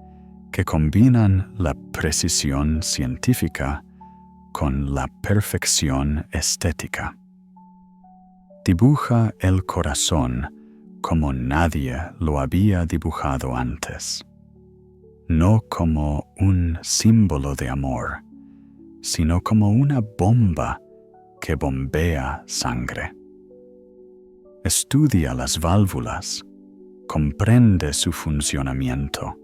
que combinan la precisión científica con la perfección estética. Dibuja el corazón como nadie lo había dibujado antes, no como un símbolo de amor, sino como una bomba que bombea sangre. Estudia las válvulas, comprende su funcionamiento,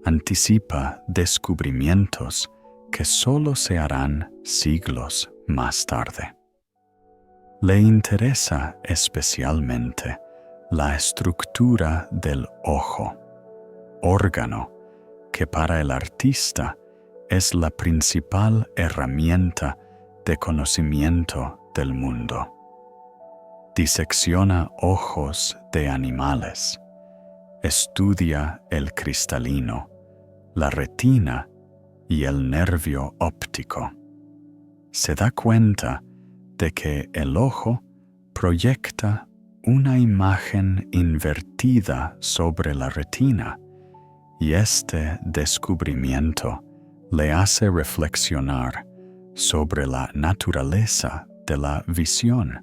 anticipa descubrimientos que solo se harán siglos más tarde. Le interesa especialmente la estructura del ojo, órgano que para el artista es la principal herramienta de conocimiento del mundo. Disecciona ojos de animales, estudia el cristalino, la retina y el nervio óptico. Se da cuenta de que el ojo proyecta una imagen invertida sobre la retina, y este descubrimiento le hace reflexionar sobre la naturaleza de la visión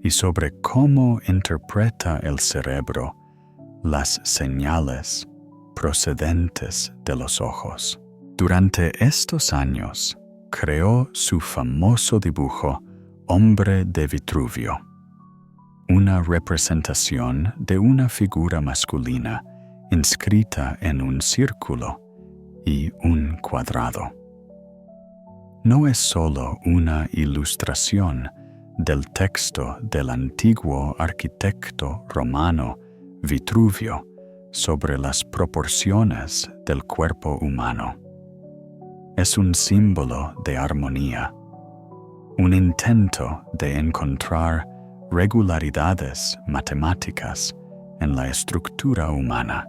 y sobre cómo interpreta el cerebro las señales procedentes de los ojos. Durante estos años, creó su famoso dibujo Hombre de Vitruvio, una representación de una figura masculina inscrita en un círculo y un cuadrado. No es solo una ilustración del texto del antiguo arquitecto romano Vitruvio sobre las proporciones del cuerpo humano. Es un símbolo de armonía, un intento de encontrar regularidades matemáticas en la estructura humana,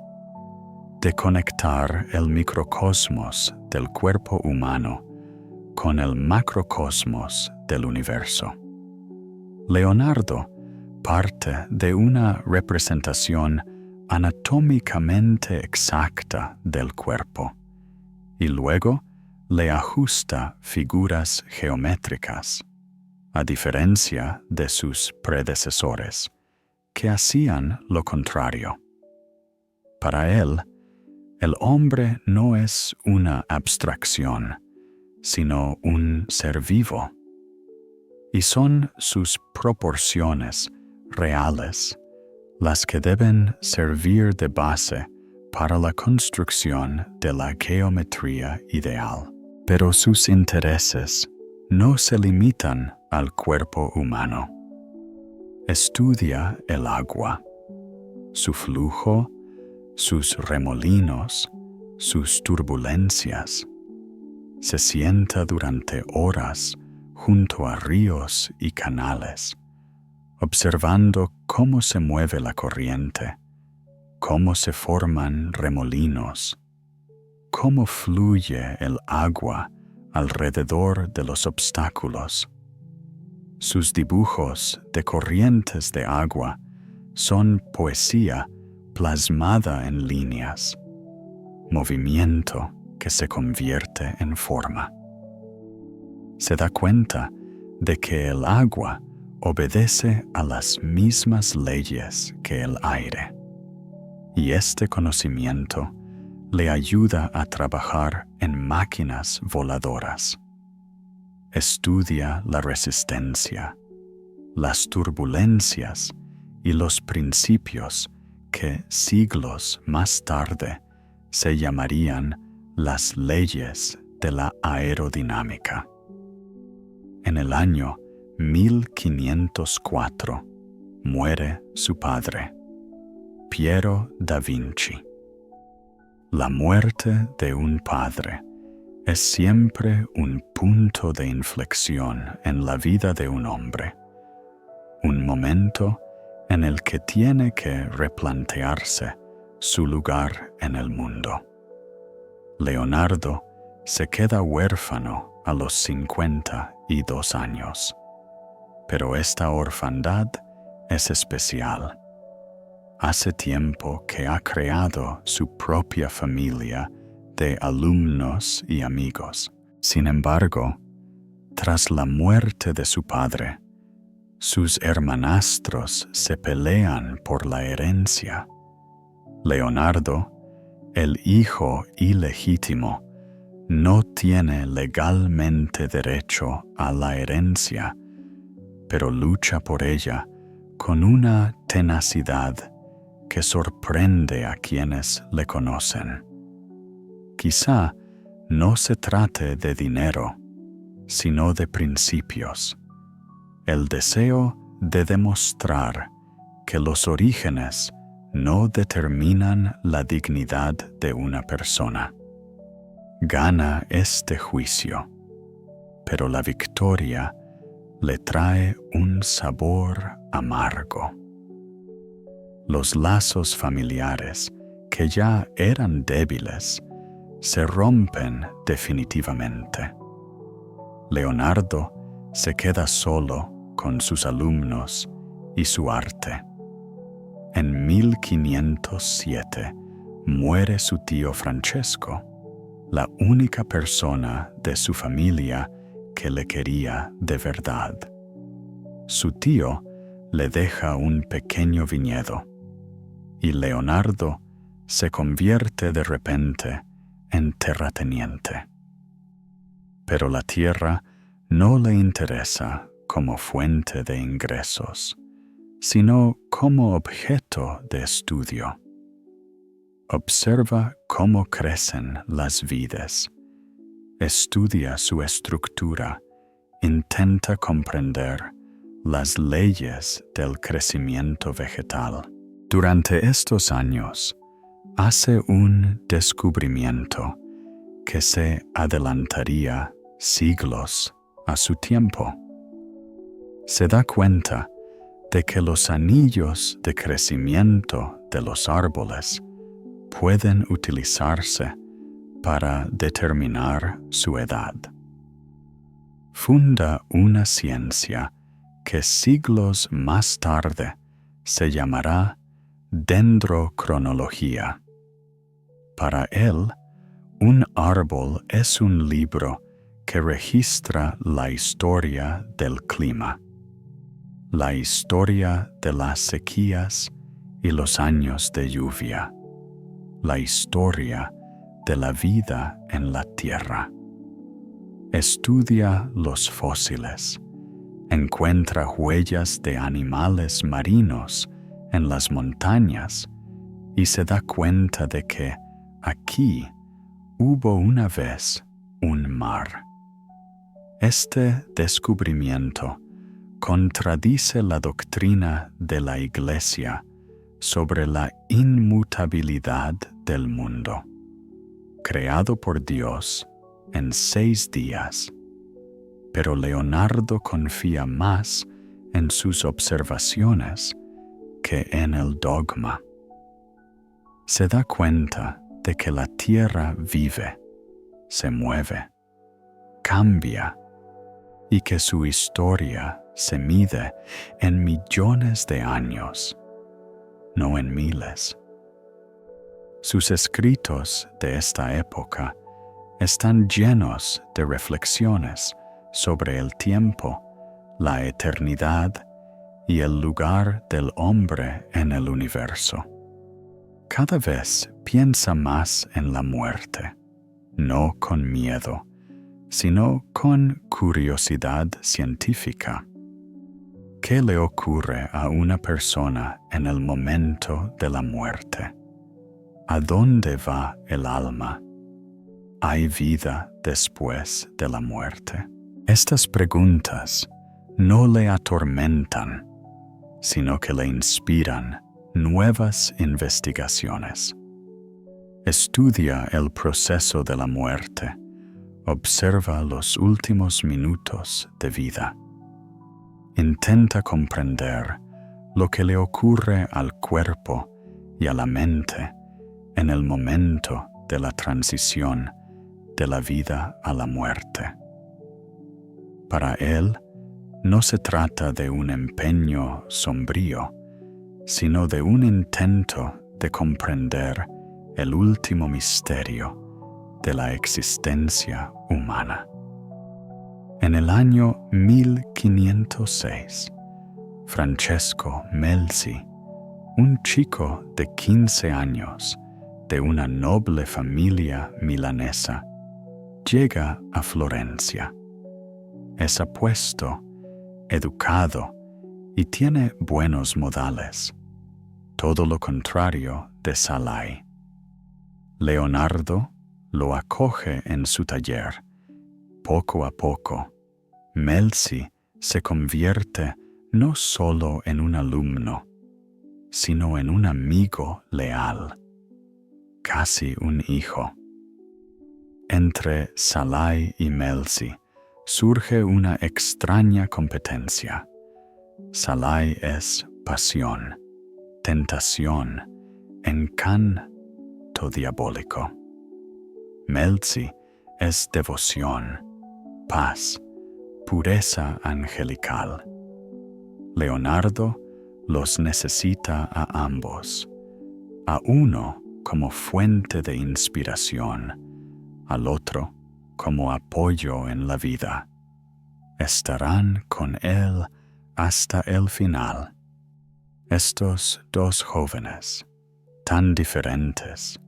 de conectar el microcosmos del cuerpo humano con el macrocosmos del universo. Leonardo parte de una representación anatómicamente exacta del cuerpo y luego le ajusta figuras geométricas, a diferencia de sus predecesores, que hacían lo contrario. Para él, el hombre no es una abstracción, sino un ser vivo, y son sus proporciones reales las que deben servir de base para la construcción de la geometría ideal. Pero sus intereses no se limitan al cuerpo humano. Estudia el agua, su flujo, sus remolinos, sus turbulencias. Se sienta durante horas junto a ríos y canales, observando cómo se mueve la corriente, cómo se forman remolinos, cómo fluye el agua alrededor de los obstáculos. Sus dibujos de corrientes de agua son poesía plasmada en líneas, movimiento que se convierte en forma. Se da cuenta de que el agua obedece a las mismas leyes que el aire, y este conocimiento le ayuda a trabajar en máquinas voladoras. Estudia la resistencia, las turbulencias y los principios que siglos más tarde se llamarían las leyes de la aerodinámica. En el año 1504 muere su padre, Piero da Vinci. La muerte de un padre es siempre un punto de inflexión en la vida de un hombre, un momento en el que tiene que replantearse su lugar en el mundo. Leonardo se queda huérfano a los 52 años, pero esta orfandad es especial. Hace tiempo que ha creado su propia familia de alumnos y amigos. Sin embargo, tras la muerte de su padre, sus hermanastros se pelean por la herencia. Leonardo, el hijo ilegítimo, no tiene legalmente derecho a la herencia, pero lucha por ella con una tenacidad que sorprende a quienes le conocen. Quizá no se trate de dinero, sino de principios, el deseo de demostrar que los orígenes no determinan la dignidad de una persona. Gana este juicio, pero la victoria le trae un sabor amargo. Los lazos familiares, que ya eran débiles, se rompen definitivamente. Leonardo se queda solo con sus alumnos y su arte. En 1507 muere su tío Francesco, la única persona de su familia que le quería de verdad. Su tío le deja un pequeño viñedo, y Leonardo se convierte de repente en terrateniente. Pero la tierra no le interesa como fuente de ingresos, sino como objeto de estudio. Observa cómo crecen las vides, estudia su estructura, intenta comprender las leyes del crecimiento vegetal. Durante estos años, hace un descubrimiento que se adelantaría siglos a su tiempo. Se da cuenta de que los anillos de crecimiento de los árboles pueden utilizarse para determinar su edad. Funda una ciencia que siglos más tarde se llamará dendrocronología. Para él, un árbol es un libro que registra la historia del clima, la historia de las sequías y los años de lluvia, la historia de la vida en la tierra. Estudia los fósiles, encuentra huellas de animales marinos en las montañas y se da cuenta de que aquí hubo una vez un mar. Este descubrimiento contradice la doctrina de la Iglesia sobre la inmutabilidad del mundo, creado por Dios en 6 días. Pero Leonardo confía más en sus observaciones que en el dogma. Se da cuenta de que la tierra vive, se mueve, cambia, y que su historia se mide en millones de años, no en miles. Sus escritos de esta época están llenos de reflexiones sobre el tiempo, la eternidad y el lugar del hombre en el universo. cada vez piensa más en la muerte, no con miedo, sino con curiosidad científica. ¿Qué le ocurre a una persona en el momento de la muerte? ¿A dónde va el alma? ¿Hay vida después de la muerte? Estas preguntas no le atormentan, sino que le inspiran nuevas investigaciones. Estudia el proceso de la muerte, observa los últimos minutos de vida. Intenta comprender lo que le ocurre al cuerpo y a la mente en el momento de la transición de la vida a la muerte. Para él, no se trata de un empeño sombrío, sino de un intento de comprender el último misterio de la existencia humana. En el año 1506, Francesco Melzi, un chico de 15 años de una noble familia milanesa, llega a Florencia. Es apuesto, educado y tiene buenos modales, todo lo contrario de Salai. Leonardo lo acoge en su taller. Poco a poco, Melzi se convierte no solo en un alumno, sino en un amigo leal, casi un hijo. Entre Salai y Melzi surge una extraña competencia. Salai es pasión, tentación, encanto diabólico. Melzi es devoción, paz, pureza angelical. Leonardo los necesita a ambos, a uno como fuente de inspiración, al otro como apoyo en la vida. Estarán con él hasta el final. Estos dos jóvenes, tan diferentes,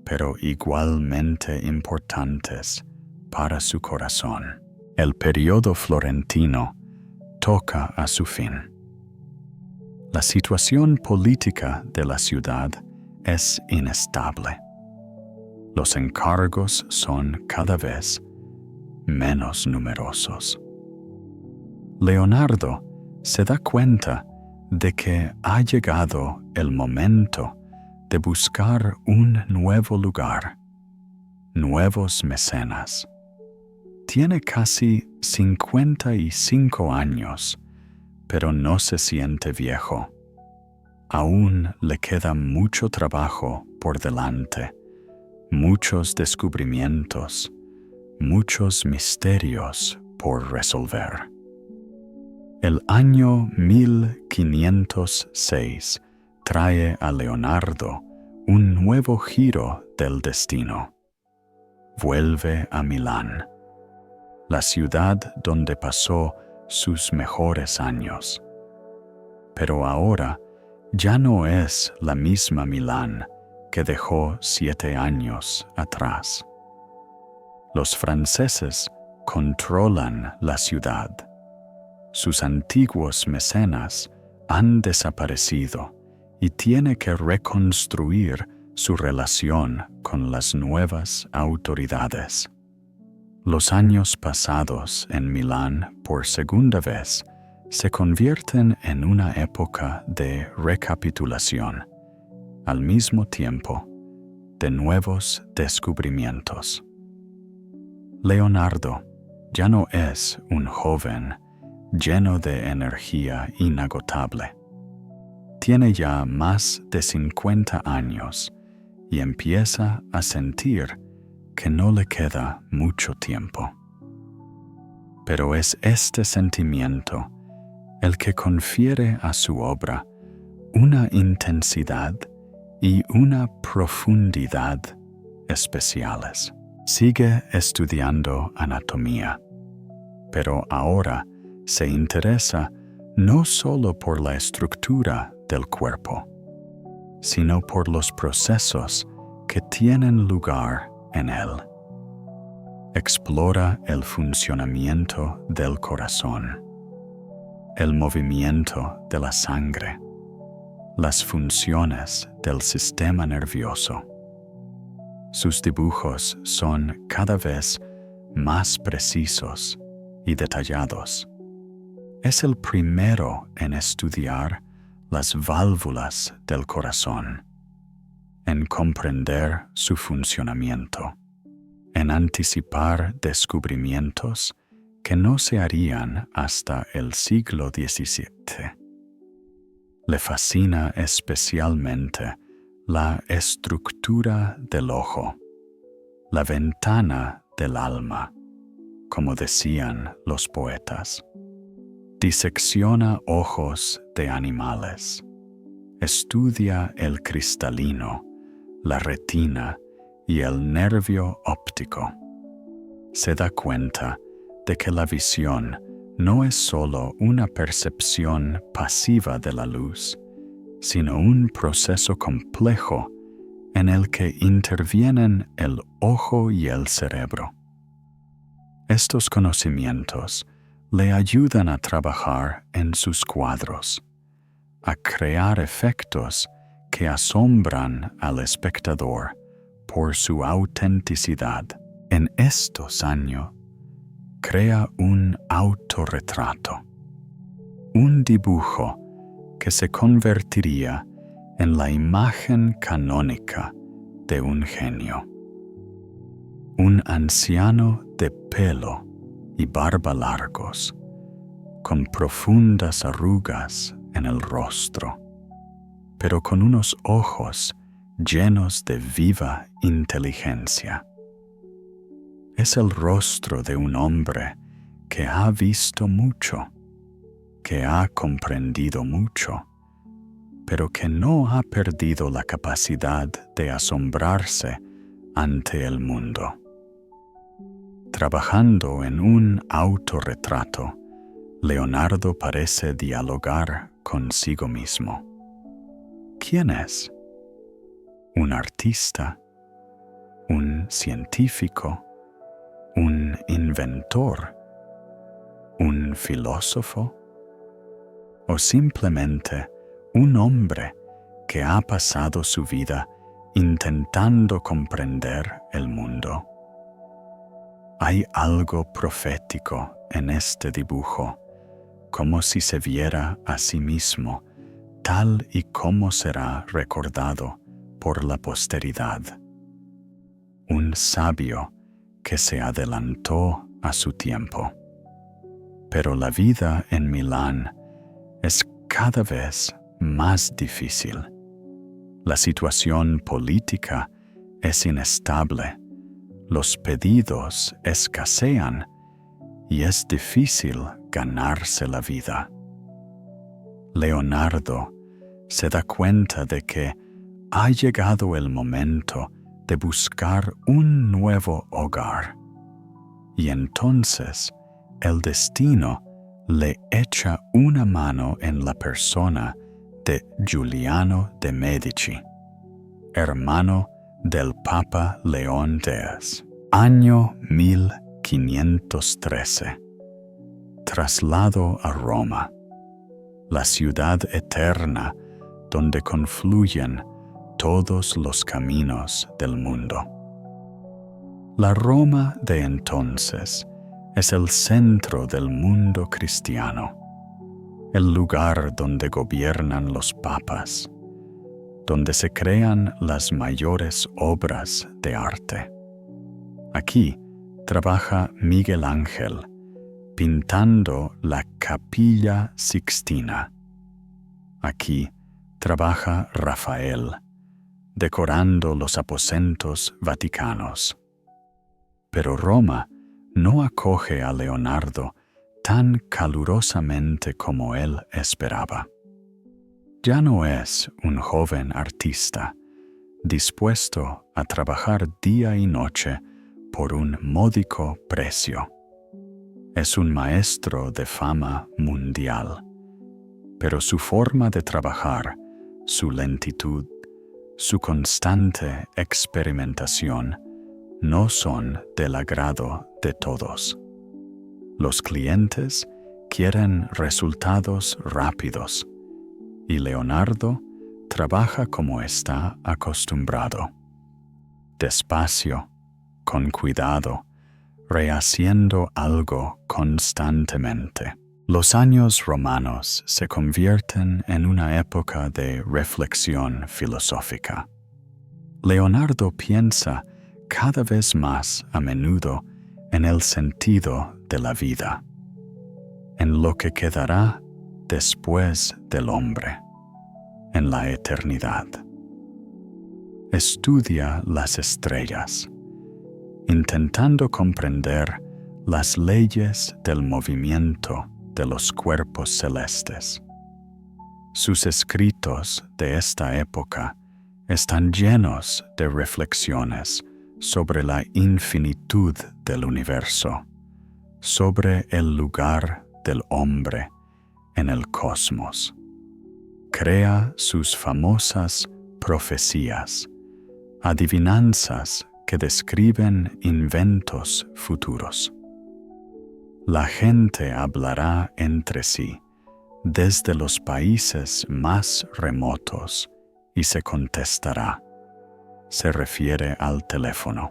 pero igualmente importantes para su corazón. El periodo florentino toca a su fin. La situación política de la ciudad es inestable. Los encargos son cada vez menos numerosos. Leonardo se da cuenta de que ha llegado el momento de buscar un nuevo lugar, nuevos mecenas. Tiene casi 55 años, pero no se siente viejo. Aún le queda mucho trabajo por delante, muchos descubrimientos, muchos misterios por resolver. El año 1506 trae a Leonardo un nuevo giro del destino. Vuelve a Milán, la ciudad donde pasó sus mejores años. Pero ahora ya no es la misma Milán que dejó 7 años atrás. Los franceses controlan la ciudad. Sus antiguos mecenas han desaparecido y tiene que reconstruir su relación con las nuevas autoridades. Los años pasados en Milán por segunda vez se convierten en una época de recapitulación, al mismo tiempo de nuevos descubrimientos. Leonardo ya no es un joven lleno de energía inagotable. Tiene ya más de 50 años y empieza a sentir que no le queda mucho tiempo. Pero es este sentimiento el que confiere a su obra una intensidad y una profundidad especiales. Sigue estudiando anatomía, pero ahora se interesa no solo por la estructura del cuerpo. sino por los procesos que tienen lugar en él. Explora el funcionamiento del corazón, el movimiento de la sangre, las funciones del sistema nervioso. Sus dibujos son cada vez más precisos y detallados. Es el primero en estudiar las válvulas del corazón, en comprender su funcionamiento, en anticipar descubrimientos que no se harían hasta el siglo XVII. Le fascina especialmente la estructura del ojo, la ventana del alma, como decían los poetas. Disecciona ojos de animales, estudia el cristalino, la retina y el nervio óptico. Se da cuenta de que la visión no es solo una percepción pasiva de la luz, sino un proceso complejo en el que intervienen el ojo y el cerebro. Estos conocimientos le ayudan a trabajar en sus cuadros, a crear efectos que asombran al espectador por su autenticidad. En estos años, crea un autorretrato, un dibujo que se convertiría en la imagen canónica de un genio. Un anciano de pelo y barba largos, con profundas arrugas en el rostro, pero con unos ojos llenos de viva inteligencia. Es el rostro de un hombre que ha visto mucho, que ha comprendido mucho, pero que no ha perdido la capacidad de asombrarse ante el mundo. Trabajando en un autorretrato, Leonardo parece dialogar consigo mismo. ¿Quién es? ¿Un artista? ¿Un científico? ¿Un inventor? ¿Un filósofo? ¿O simplemente un hombre que ha pasado su vida intentando comprender el mundo? Hay algo profético en este dibujo, como si se viera a sí mismo, tal y como será recordado por la posteridad. Un sabio que se adelantó a su tiempo. Pero la vida en Milán es cada vez más difícil. La situación política es inestable, los pedidos escasean y es difícil ganarse la vida. Leonardo se da cuenta de que ha llegado el momento de buscar un nuevo hogar, y entonces el destino le echa una mano en la persona de Giuliano de Medici, hermano del Papa León X. Año 1513. Traslado a Roma, la ciudad eterna donde confluyen todos los caminos del mundo. La Roma de entonces es el centro del mundo cristiano, el lugar donde gobiernan los papas, donde se crean las mayores obras de arte. Aquí trabaja Miguel Ángel, pintando la Capilla Sixtina. Aquí trabaja Rafael, decorando los aposentos vaticanos. Pero Roma no acoge a Leonardo tan calurosamente como él esperaba. Ya no es un joven artista, dispuesto a trabajar día y noche por un módico precio. Es un maestro de fama mundial, pero su forma de trabajar, su lentitud, su constante experimentación no son del agrado de todos. Los clientes quieren resultados rápidos y Leonardo trabaja como está acostumbrado. Despacio, con cuidado, rehaciendo algo constantemente. Los años romanos se convierten en una época de reflexión filosófica. Leonardo piensa cada vez más a menudo en el sentido de la vida, en lo que quedará después del hombre, en la eternidad. Estudia las estrellas, intentando comprender las leyes del movimiento de los cuerpos celestes. Sus escritos de esta época están llenos de reflexiones sobre la infinitud del universo, sobre el lugar del hombre en el cosmos. Crea sus famosas profecías, adivinanzas que describen inventos futuros. La gente hablará entre sí desde los países más remotos y se contestará. Se refiere al teléfono.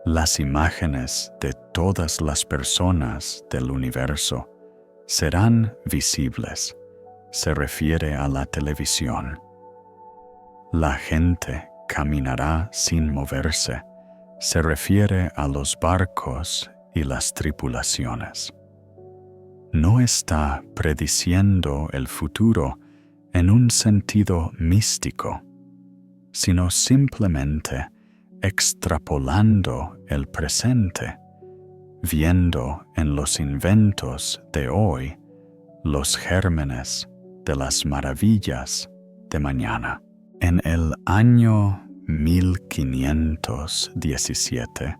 Las imágenes de todas las personas del universo serán visibles. Se refiere a la televisión. La gente caminará sin moverse. Se refiere a los barcos y las tripulaciones. No está prediciendo el futuro en un sentido místico, sino simplemente extrapolando el presente, viendo en los inventos de hoy los gérmenes de las maravillas de mañana. En el año 1517,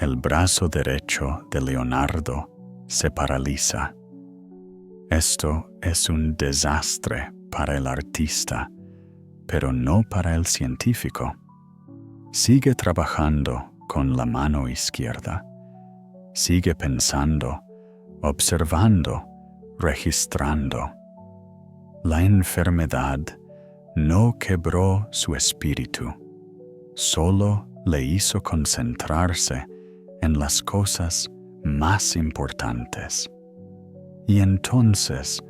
el brazo derecho de Leonardo se paraliza. Esto es un desastre para el artista, pero no para el científico. Sigue trabajando con la mano izquierda. Sigue pensando, observando, registrando. La enfermedad no quebró su espíritu, solo le hizo concentrarse en las cosas más importantes. Y entonces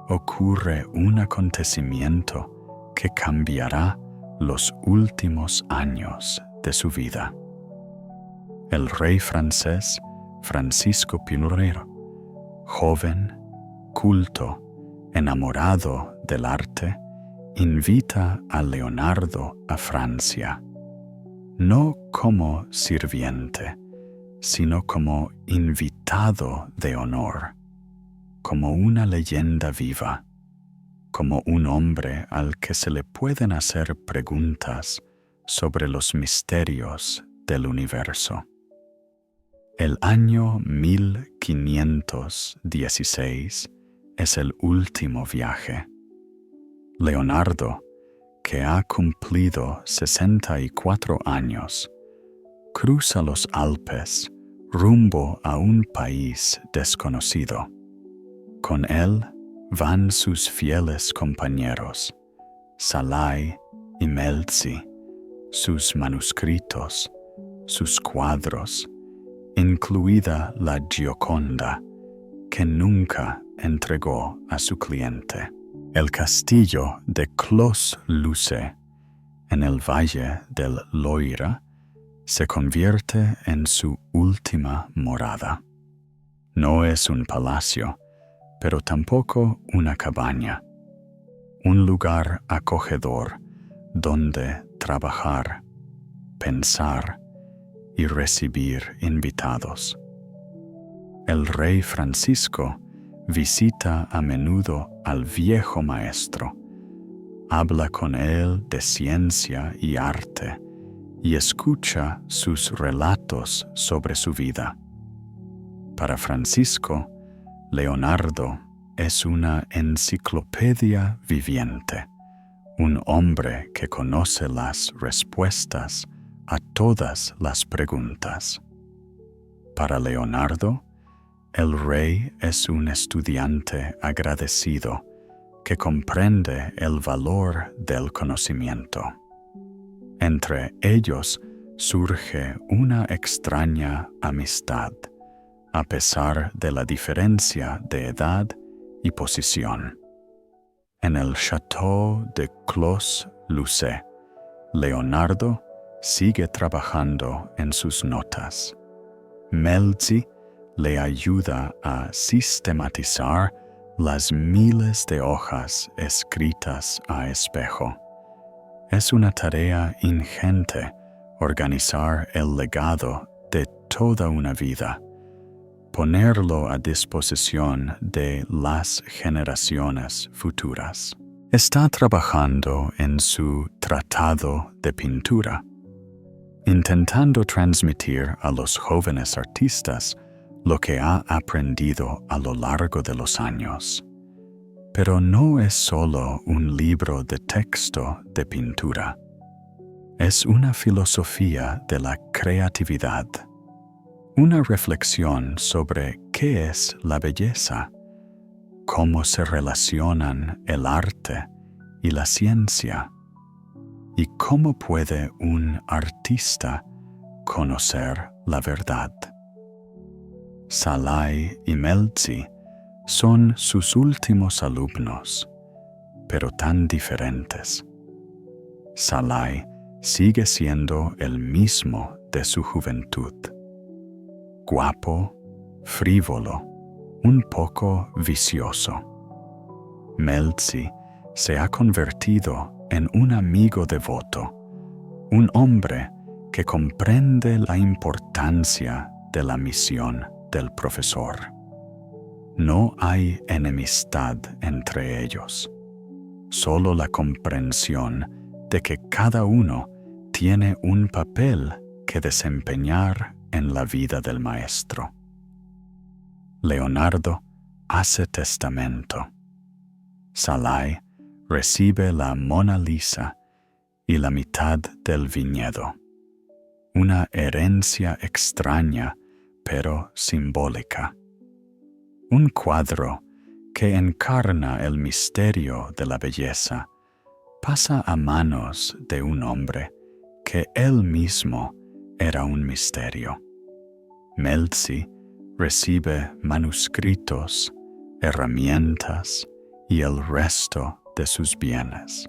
ocurre un acontecimiento que cambiará los últimos años de su vida. El rey francés Francisco Pizarro, joven, culto, enamorado del arte, invita a Leonardo a Francia, no como sirviente, sino como invitado de honor, como una leyenda viva, como un hombre al que se le pueden hacer preguntas sobre los misterios del universo. El año 1516 es el último viaje. Leonardo, que ha cumplido 64 años, cruza los Alpes rumbo a un país desconocido. Con él van sus fieles compañeros, Salai y Melzi, sus manuscritos, sus cuadros, incluida la Gioconda, que nunca entregó a su cliente. El castillo de Clos-Lucé, en el valle del Loira, se convierte en su última morada. No es un palacio, pero tampoco una cabaña. Un lugar acogedor donde trabajar, pensar y recibir invitados. El rey Francisco visita a menudo al viejo maestro, habla con él de ciencia y arte y escucha sus relatos sobre su vida. Para Francisco, Leonardo es una enciclopedia viviente, un hombre que conoce las respuestas a todas las preguntas. Para Leonardo, el rey es un estudiante agradecido que comprende el valor del conocimiento. Entre ellos surge una extraña amistad, a pesar de la diferencia de edad y posición. En el Château de Clos-Lucé, Leonardo sigue trabajando en sus notas. Melzi le ayuda a sistematizar las miles de hojas escritas a espejo. Es una tarea ingente organizar el legado de toda una vida, ponerlo a disposición de las generaciones futuras. Está trabajando en su tratado de pintura, intentando transmitir a los jóvenes artistas lo que ha aprendido a lo largo de los años. Pero no es solo un libro de texto de pintura. Es una filosofía de la creatividad, una reflexión sobre qué es la belleza, cómo se relacionan el arte y la ciencia, y cómo puede un artista conocer la verdad. Szalay y Melzi son sus últimos alumnos, pero tan diferentes. Szalay sigue siendo el mismo de su juventud. Guapo, frívolo, un poco vicioso. Melzi se ha convertido en un amigo devoto, un hombre que comprende la importancia de la misión del profesor. No hay enemistad entre ellos, solo la comprensión de que cada uno tiene un papel que desempeñar en la vida del maestro. Leonardo hace testamento. Szalay recibe la Mona Lisa y la mitad del viñedo, una herencia extraña pero simbólica. Un cuadro que encarna el misterio de la belleza pasa a manos de un hombre que él mismo era un misterio. Melzi recibe manuscritos, herramientas y el resto de sus bienes.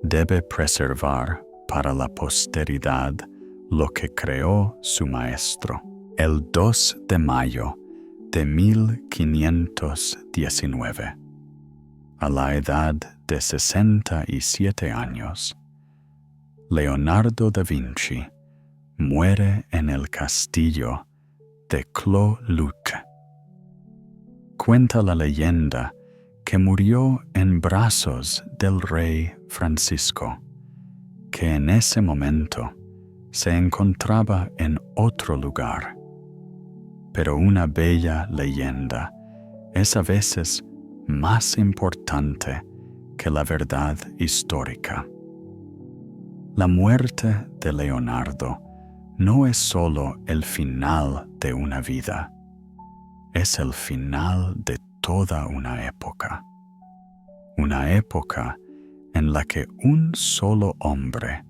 Debe preservar para la posteridad lo que creó su maestro. El 2 de mayo de 1519, a la edad de 67 años, Leonardo da Vinci muere en el castillo de Clos-Lucé. Cuenta la leyenda que murió en brazos del rey Francisco, que en ese momento se encontraba en otro lugar. Pero una bella leyenda es a veces más importante que la verdad histórica. La muerte de Leonardo no es solo el final de una vida, es el final de toda una época en la que un solo hombre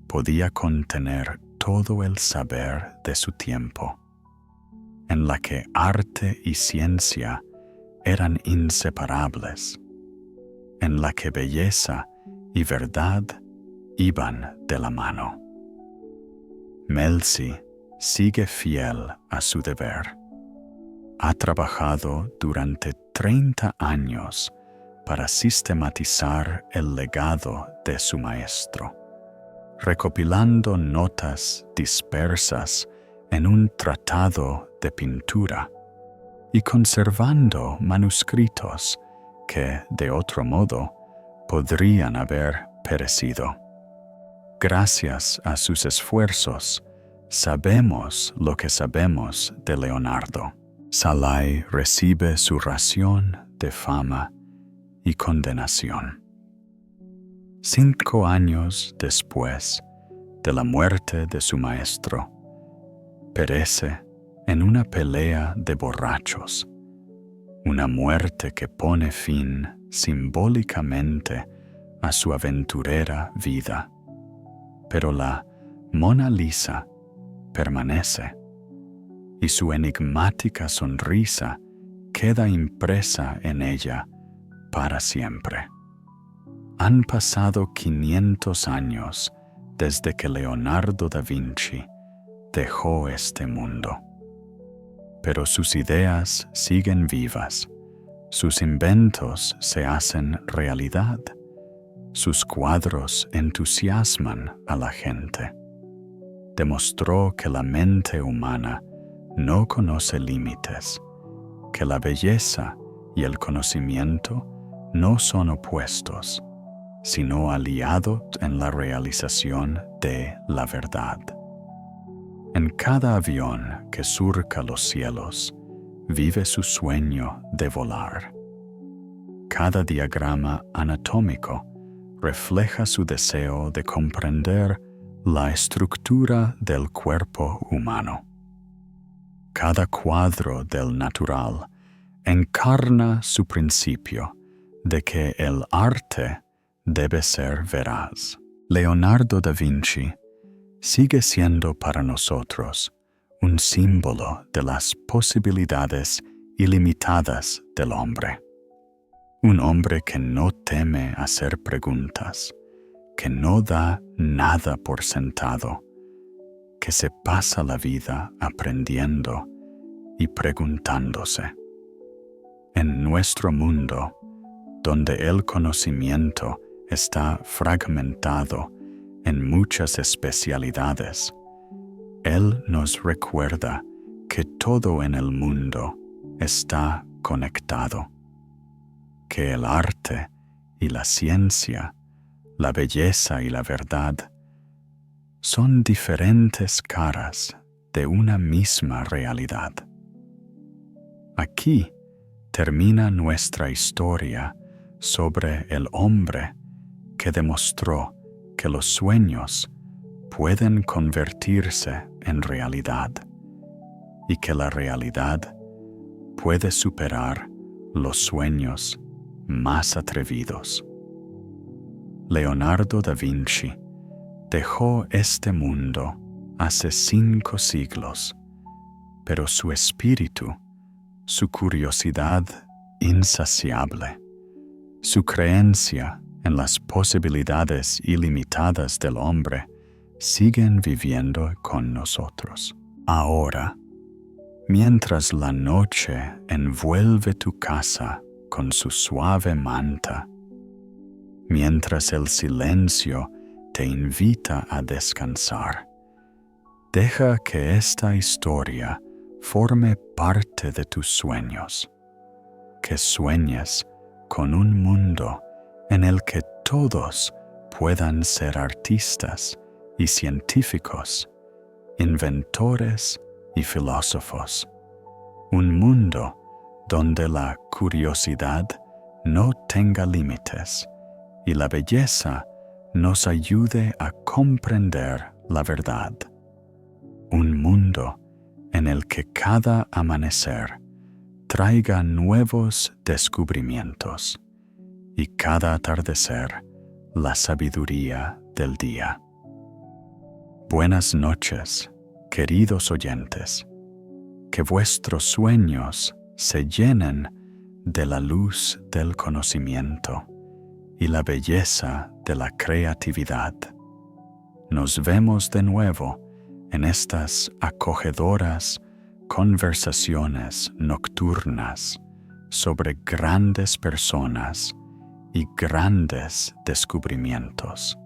podía contener todo el saber de su tiempo, en la que arte y ciencia eran inseparables, en la que belleza y verdad iban de la mano. Melzi sigue fiel a su deber. Ha trabajado durante 30 años para sistematizar el legado de su maestro, recopilando notas dispersas en un tratado de pintura y conservando manuscritos que, de otro modo, podrían haber perecido. Gracias a sus esfuerzos, sabemos lo que sabemos de Leonardo. Szalay recibe su ración de fama y condenación. 5 años después de la muerte de su maestro, perece en una pelea de borrachos, una muerte que pone fin simbólicamente a su aventurera vida. Pero la Mona Lisa permanece y su enigmática sonrisa queda impresa en ella para siempre. Han pasado 500 años desde que Leonardo da Vinci dejó este mundo. Pero sus ideas siguen vivas, sus inventos se hacen realidad, sus cuadros entusiasman a la gente. Demostró que la mente humana no conoce límites, que la belleza y el conocimiento no son opuestos, sino aliados en la realización de la verdad. En cada avión que surca los cielos, vive su sueño de volar. Cada diagrama anatómico refleja su deseo de comprender la estructura del cuerpo humano. Cada cuadro del natural encarna su principio de que el arte debe ser veraz. Leonardo da Vinci sigue siendo para nosotros un símbolo de las posibilidades ilimitadas del hombre. Un hombre que no teme hacer preguntas, que no da nada por sentado, que se pasa la vida aprendiendo y preguntándose. En nuestro mundo, donde el conocimiento está fragmentado en muchas especialidades, Él nos recuerda que todo en el mundo está conectado, que el arte y la ciencia, la belleza y la verdad son diferentes caras de una misma realidad. Aquí termina nuestra historia sobre el hombre que demostró que los sueños pueden convertirse en realidad y que la realidad puede superar los sueños más atrevidos. Leonardo da Vinci dejó este mundo hace 5 siglos, pero su espíritu, su curiosidad insaciable, su creencia en las posibilidades ilimitadas del hombre siguen viviendo con nosotros. Ahora, mientras la noche envuelve tu casa con su suave manta, mientras el silencio te invita a descansar, deja que esta historia forme parte de tus sueños, que sueñes con un mundo en el que todos puedan ser artistas y científicos, inventores y filósofos. Un mundo donde la curiosidad no tenga límites y la belleza nos ayude a comprender la verdad. Un mundo en el que cada amanecer traiga nuevos descubrimientos y cada atardecer la sabiduría del día. Buenas noches, queridos oyentes. Que vuestros sueños se llenen de la luz del conocimiento y la belleza de la creatividad. Nos vemos de nuevo en estas acogedoras conversaciones nocturnas sobre grandes personas y grandes descubrimientos.